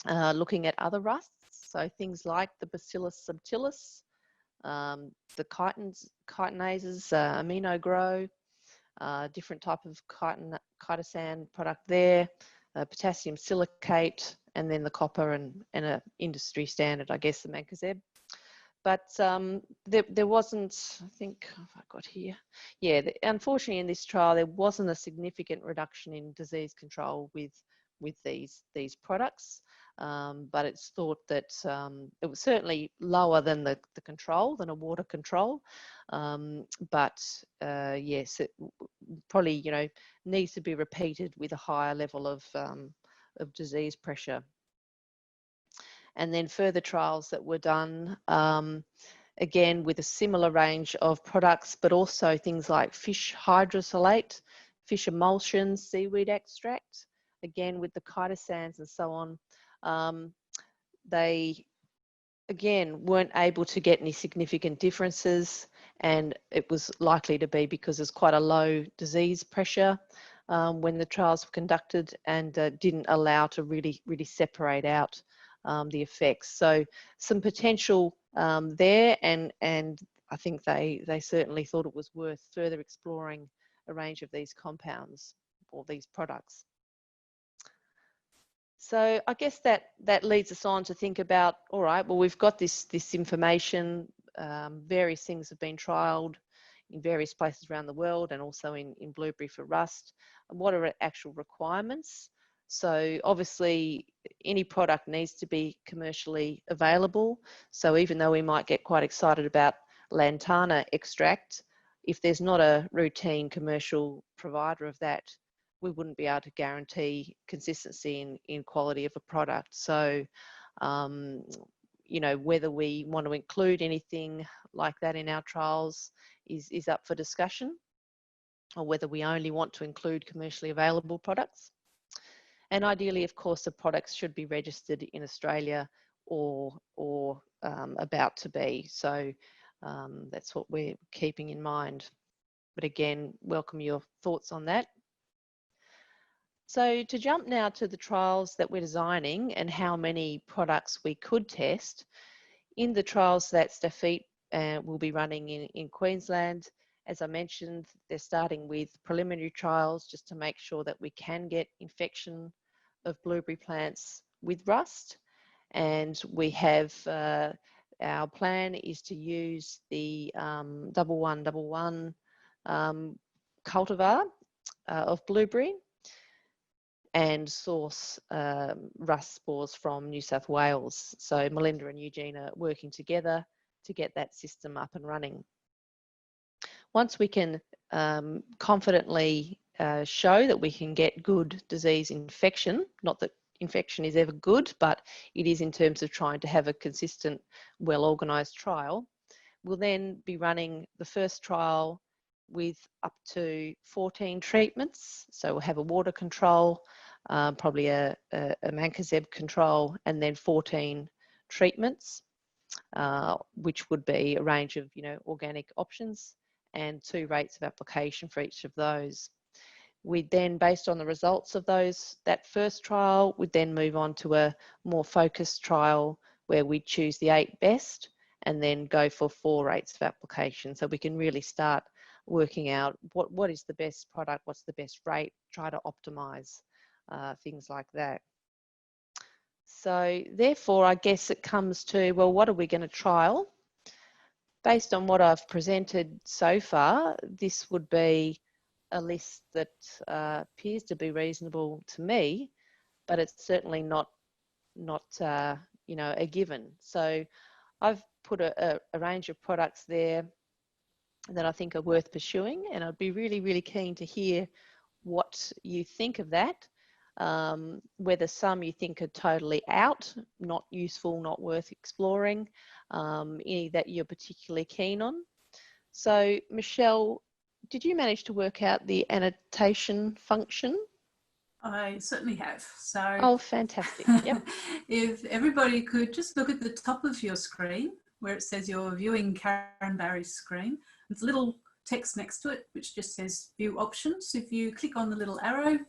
looking at other rusts. So things like the Bacillus subtilis, the chitinases, amino grow, different type of chitosan product there, potassium silicate, and then the copper and an industry standard, I guess, the mancozeb. But there wasn't, I think, I've got here. Yeah, unfortunately in this trial, there wasn't a significant reduction in disease control with these products. But it's thought that it was certainly lower than the control, than a water control. But yes, it probably, needs to be repeated with a higher level of disease pressure. And then further trials that were done, again, with a similar range of products, but also things like fish hydrolysate, fish emulsion, seaweed extract, again, with the chitosans and so on. They, again, weren't able to get any significant differences, and it was likely to be because there's quite a low disease pressure when the trials were conducted, and didn't allow to really separate out the effects. So some potential there, and I think they certainly thought it was worth further exploring a range of these compounds or these products. So I guess that leads us on to think about, all right, well, we've got this information, various things have been trialled in various places around the world, and also in blueberry for rust. And what are actual requirements? So obviously any product needs to be commercially available. So even though we might get quite excited about lantana extract, if there's not a routine commercial provider of that, we wouldn't be able to guarantee consistency in quality of a product. So, you know, whether we want to include anything like that in our trials is up for discussion, or whether we only want to include commercially available products. And ideally, of course, the products should be registered in Australia or about to be. So that's what we're keeping in mind. But again, welcome your thoughts on that. So to jump now to the trials that we're designing and how many products we could test, in the trials that Steffi will be running in Queensland, as I mentioned, they're starting with preliminary trials just to make sure that we can get infection of blueberry plants with rust. And we have, our plan is to use the 1111 cultivar of blueberry and source rust spores from New South Wales. So Melinda and Eugene are working together to get that system up and running. Once we can confidently show that we can get good disease infection, not that infection is ever good, but it is in terms of trying to have a consistent, well-organised trial, we'll then be running the first trial with up to 14 treatments. So we'll have a water control, probably a mancozeb control, and then 14 treatments, which would be a range of, you know, organic options, and 2 rates of application for each of those. We then, based on the results of that first trial, would then move on to a more focused trial where we choose the 8 best and then go for 4 rates of application. So we can really start working out what is the best product, what's the best rate, try to optimize things like that. So therefore, I guess it comes to, well, what are we going to trial? Based on what I've presented so far, this would be a list that appears to be reasonable to me, but it's certainly not you know, a given. So I've put a range of products there that I think are worth pursuing, and I'd be really, really keen to hear what you think of that. Whether some you think are totally out, not useful, not worth exploring, any that you're particularly keen on. So Michelle, did you manage to work out the annotation function? I certainly have. So, oh, fantastic. Yep. If everybody could just look at the top of your screen where it says you're viewing Karen Barry's screen, there's a little text next to it which just says view options. If you click on the little arrow,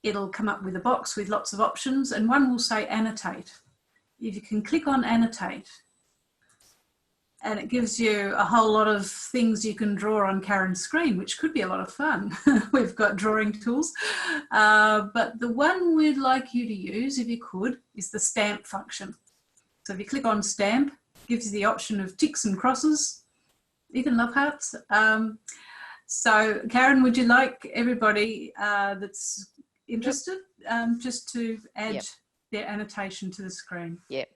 it'll come up with a box with lots of options, and one will say annotate. If you can click on annotate, and it gives you a whole lot of things you can draw on Karen's screen, which could be a lot of fun. We've got drawing tools. But the one we'd like you to use, if you could, is the stamp function. So if you click on stamp, it gives you the option of ticks and crosses, even love hearts. So Karen, would you like everybody that's interested just to add their annotation to the screen? Yep.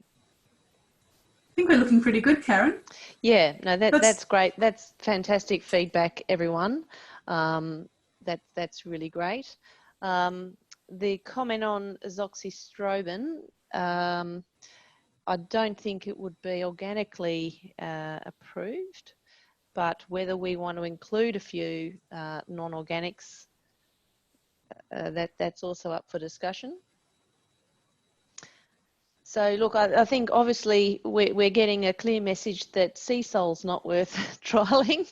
I think we're looking pretty good, Karen. Yeah, no, that's great. That's fantastic feedback, everyone. That's really great. The comment on azoxystrobin, I don't think it would be organically approved, but whether we want to include a few non-organics, that's also up for discussion. So look, I think obviously we're getting a clear message that sea salt's not worth trialling,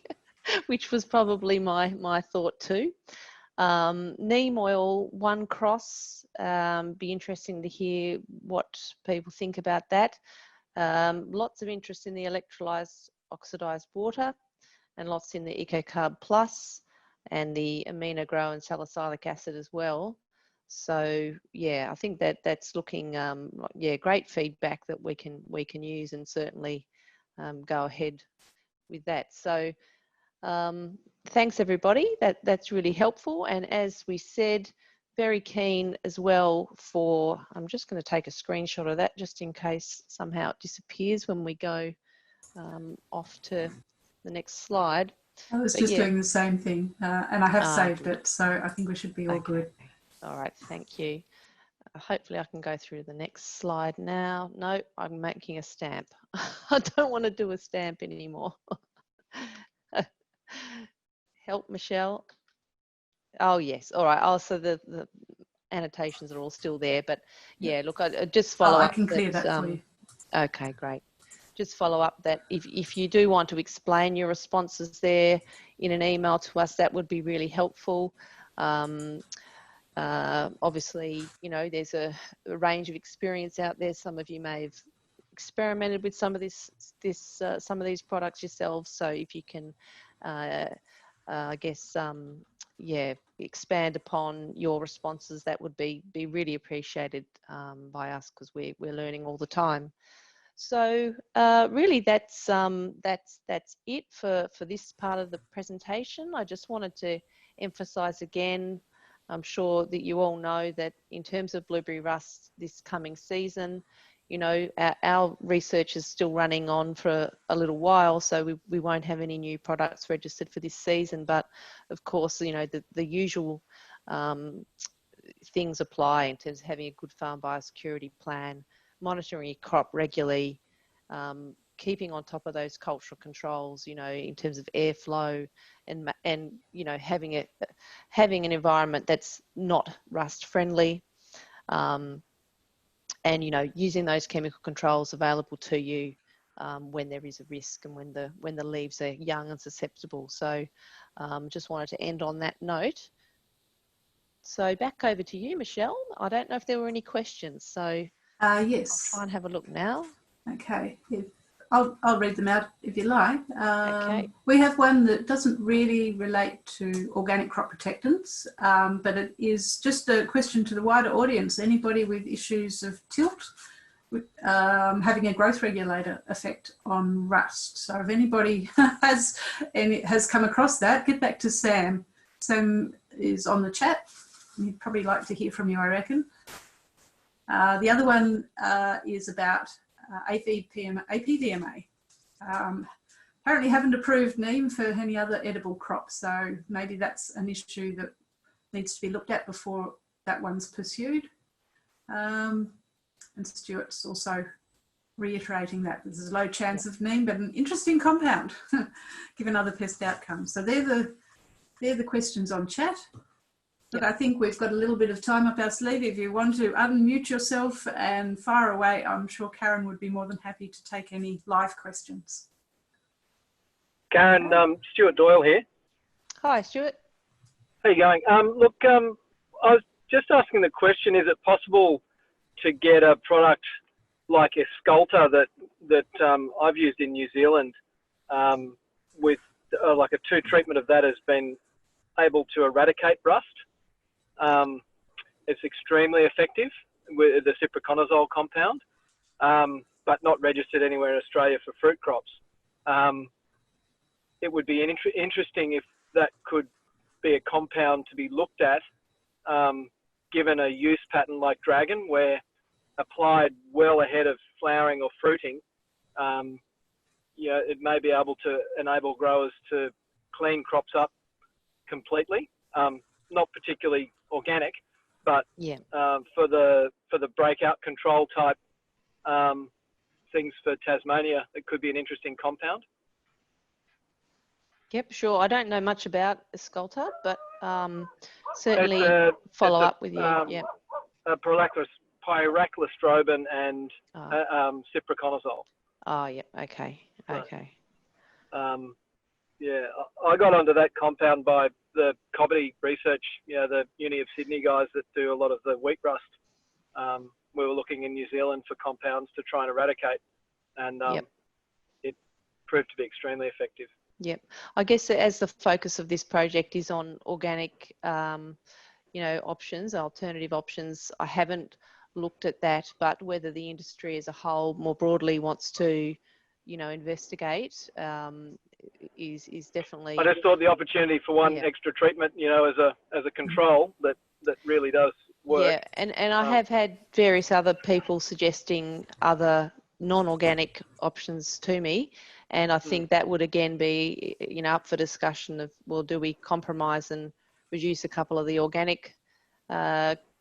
which was probably my thought too. Neem oil, 1 cross, be interesting to hear what people think about that. Lots of interest in the electrolyzed oxidized water, and lots in the EcoCarb Plus and the amino grow and salicylic acid as well. So yeah, I think that's looking great feedback that we can use, and certainly go ahead with that. So Thanks everybody, that's really helpful. And as we said, very keen as well for, I'm just going to take a screenshot of that just in case somehow it disappears when we go off to the next slide. I was just doing the same thing and I have saved it, so I think we should be all good. All right, thank you. Hopefully I can go through the next slide now. No, I'm making a stamp. I don't want to do a stamp anymore. Help, Michelle. Oh yes, all right. Oh, so the annotations are all still there, but yeah, look, I just follow up. I can clear that for you. Okay, great. Just follow up that if you do want to explain your responses there in an email to us, that would be really helpful. Obviously, you know, there's a range of experience out there. Some of you may have experimented with some of some of these products yourselves. So if you can, I guess, yeah, expand upon your responses, that would be really appreciated by us, because we're learning all the time. So really, that's it for this part of the presentation. I just wanted to emphasise again. I'm sure that you all know that in terms of blueberry rust this coming season, you know, our research is still running on for a little while, so we won't have any new products registered for this season. But of course, you know, the usual things apply in terms of having a good farm biosecurity plan, monitoring your crop regularly, keeping on top of those cultural controls, you know, in terms of airflow, and you know, having an environment that's not rust friendly, and you know, using those chemical controls available to you when there is a risk and when the leaves are young and susceptible. So just wanted to end on that note. So back over to you, Michelle. I don't know if there were any questions, so yes, I'll try and have a look now. Okay, I'll read them out if you like. Okay. We have one that doesn't really relate to organic crop protectants, but it is just a question to the wider audience. Anybody with issues of tilt having a growth regulator effect on rust? So if anybody has come across that, get back to Sam. Sam is on the chat. He'd probably like to hear from you, I reckon. The other one is about APVMA. Apparently haven't approved neem for any other edible crops, so maybe that's an issue that needs to be looked at before that one's pursued. And Stuart's also reiterating that there's a low chance of neem, but an interesting compound given other pest outcomes. So they're the questions on chat. Look, I think we've got a little bit of time up our sleeve. If you want to unmute yourself and fire away, I'm sure Karen would be more than happy to take any live questions. Karen, Stuart Doyle here. Hi, Stuart. How you going? Look, I was just asking the question, is it possible to get a product like Escolta that I've used in New Zealand with like a 2 treatment of that has been able to eradicate rust? It's extremely effective with the ciproconazole compound, but not registered anywhere in Australia for fruit crops. It would be interesting if that could be a compound to be looked at, given a use pattern like dragon, where applied well ahead of flowering or fruiting, you know, it may be able to enable growers to clean crops up completely. Not particularly organic, but yeah, for the breakout control type things for Tasmania, it could be an interesting compound. Yep, sure. I don't know much about Escolta, but certainly follow up with you. Yeah. Pyraclostrobin and ciproconazole. Oh, yeah. Okay. Okay. Yeah, I got onto that compound by the Cobbity research, you know, the Uni of Sydney guys that do a lot of the wheat rust. We were looking in New Zealand for compounds to try and eradicate, and it proved to be extremely effective. Yep. I guess as the focus of this project is on organic, you know, options, alternative options, I haven't looked at that, but whether the industry as a whole more broadly wants to, you know, investigate is definitely. I just thought the opportunity for one extra treatment, you know, as a control that really does work. Yeah, and I have had various other people suggesting other non-organic options to me, and I think that would again be, you know, up for discussion of, well, do we compromise and reduce a couple of the organic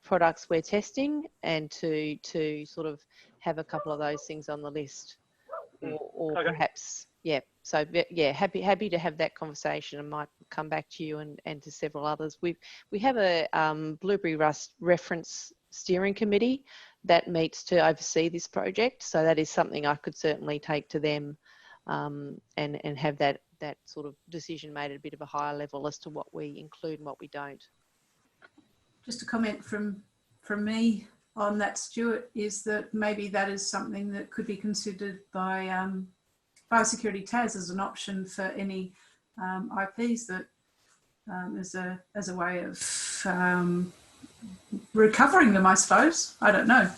products we're testing, and to sort of have a couple of those things on the list, or perhaps, so yeah, happy to have that conversation, and might come back to you and to several others. We have a blueberry rust reference steering committee that meets to oversee this project, so that is something I could certainly take to them, and have that sort of decision made at a bit of a higher level as to what we include and what we don't. Just a comment from me on that, Stuart, is that maybe that is something that could be considered by Biosecurity Tas as an option for any IPs, that as a way of recovering them, I suppose. I don't know.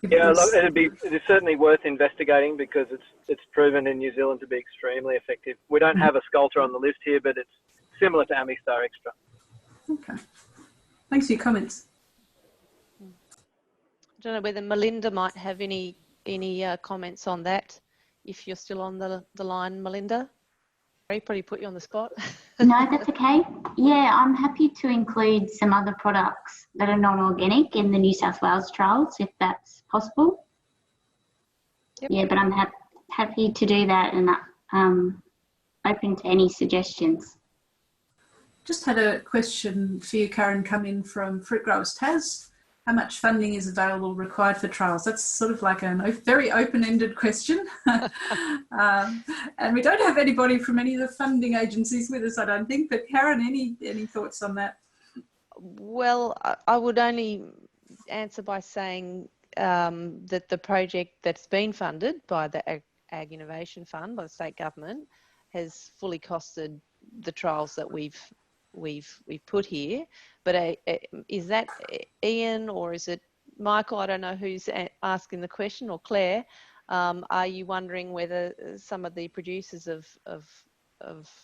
Yeah, look, it is certainly worth investigating, because it's proven in New Zealand to be extremely effective. We don't have a Sculptor on the list here, but it's similar to Amistar Extra. Okay. Thanks for your comments. I don't know whether Melinda might have any comments on that, if you're still on the line, Melinda. I probably put you on the spot. No, that's okay. Yeah, I'm happy to include some other products that are non-organic in the New South Wales trials, if that's possible. Yep. Yeah, but I'm happy to do that, and open to any suggestions. Just had a question for you, Karen, come in from Fruit Growers Tas. How much funding is available required for trials? That's sort of like a very open-ended question. And we don't have anybody from any of the funding agencies with us, I don't think. But Karen, any thoughts on that? Well, I would only answer by saying that the project that's been funded by the Ag Innovation Fund, by the state government, has fully costed the trials that we've put here. But is that Ian or is it Michael? I don't know who's asking the question, or Claire. Are you wondering whether some of the producers of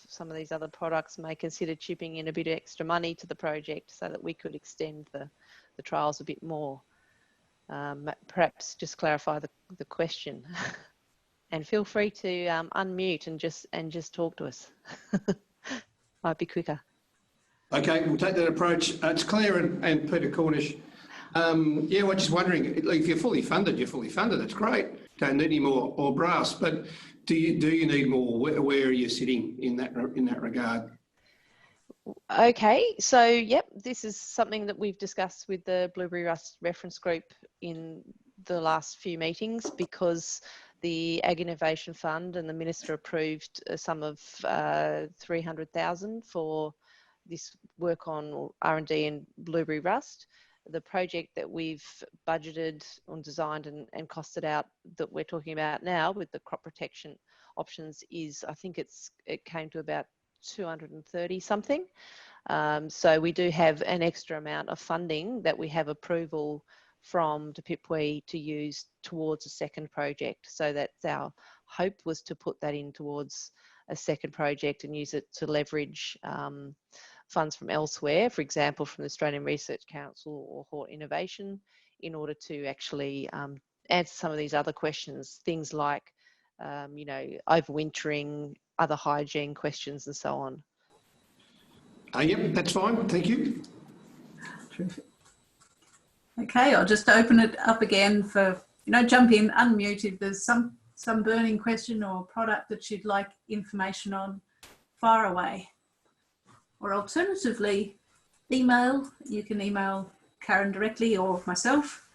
some of these other products may consider chipping in a bit of extra money to the project so that we could extend the trials a bit more? Perhaps just clarify the question. And feel free to unmute and just talk to us. Might be quicker. Okay, we'll take that approach. It's Claire and Peter Cornish. Yeah, we're just wondering, if you're fully funded, you're fully funded. That's great. Don't need any more brass. But do you need more? Where are you sitting in that regard? Okay, so yep, this is something that we've discussed with the Blueberry Rust Reference Group in the last few meetings, because the Ag Innovation Fund and the Minister approved a sum of $300,000 for this work on R&D and blueberry rust. The project that we've budgeted and designed and costed out that we're talking about now with the crop protection options is, I think it came to about 230 something. So we do have an extra amount of funding that we have approval from Te Pipwe to use towards a second project. So that's our hope, was to put that in towards a second project and use it to leverage funds from elsewhere, for example, from the Australian Research Council or Hort Innovation, in order to actually answer some of these other questions, things like, you know, overwintering, other hygiene questions and so on. Yep, that's fine. Thank you. Terrific. Okay, I'll just open it up again for, jump in, unmute if there's some burning question or product that you'd like information on, fire away. Or alternatively, email. You can email Karen directly or myself,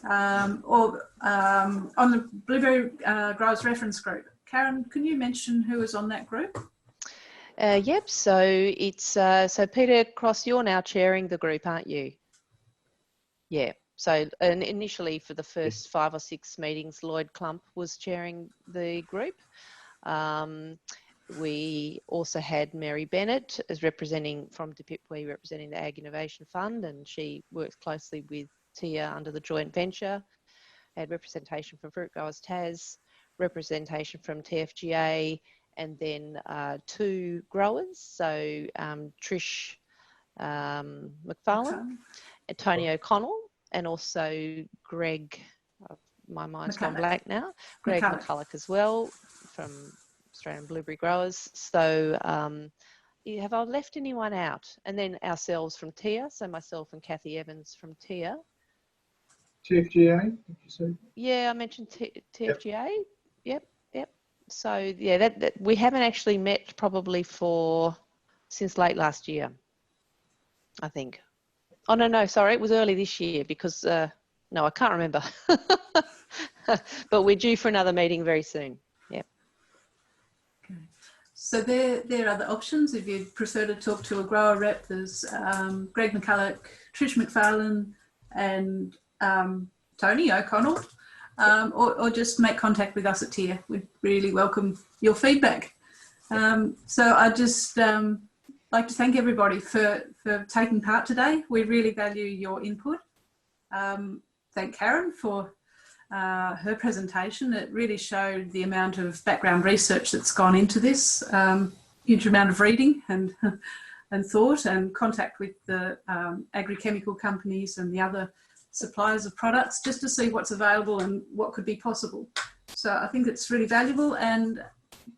or on the Blueberry Growers Reference Group. Karen, can you mention who is on that group? Yep, so it's, so Peter Cross, you're now chairing the group, aren't you? Yeah, so and initially for the first 5 or 6 meetings, Lloyd Clump was chairing the group. We also had Mary Bennett as representing from Te Pipwe, representing the Ag Innovation Fund, and she works closely with Tia under the joint venture. Had representation from Fruit Growers Tas, representation from TFGA, and then 2 growers, so Trish McFarlane, and Tony O'Connell, and also Greg, my mind's gone blank now, Greg McCulloch as well from Australian Blueberry Growers. So have I left anyone out? And then ourselves from TIA, so myself and Kathy Evans from TIA. TFGA, did you say? Yeah, I mentioned TFGA. Yep. So yeah, that we haven't actually met probably since late last year, I think. Oh no, sorry, it was early this year because no, I can't remember. But we're due for another meeting very soon. Yeah. Okay. So there are other options if you'd prefer to talk to a grower rep. There's Greg McCulloch, Trish McFarlane, and Tony O'Connell. Or just make contact with us at TIA. We'd really welcome your feedback. So I'd just like to thank everybody for taking part today. We really value your input. Thank Karen for her presentation. It really showed the amount of background research that's gone into this, huge amount of reading and thought and contact with the agri-chemical companies and the other suppliers of products just to see what's available and what could be possible. So I think it's really valuable, and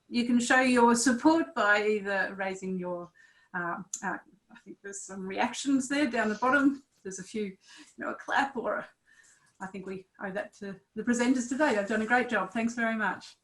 you can show your support by either raising your, I think there's some reactions there down the bottom. There's a few, a clap, or I think we owe that to the presenters today. They've done a great job. Thanks very much.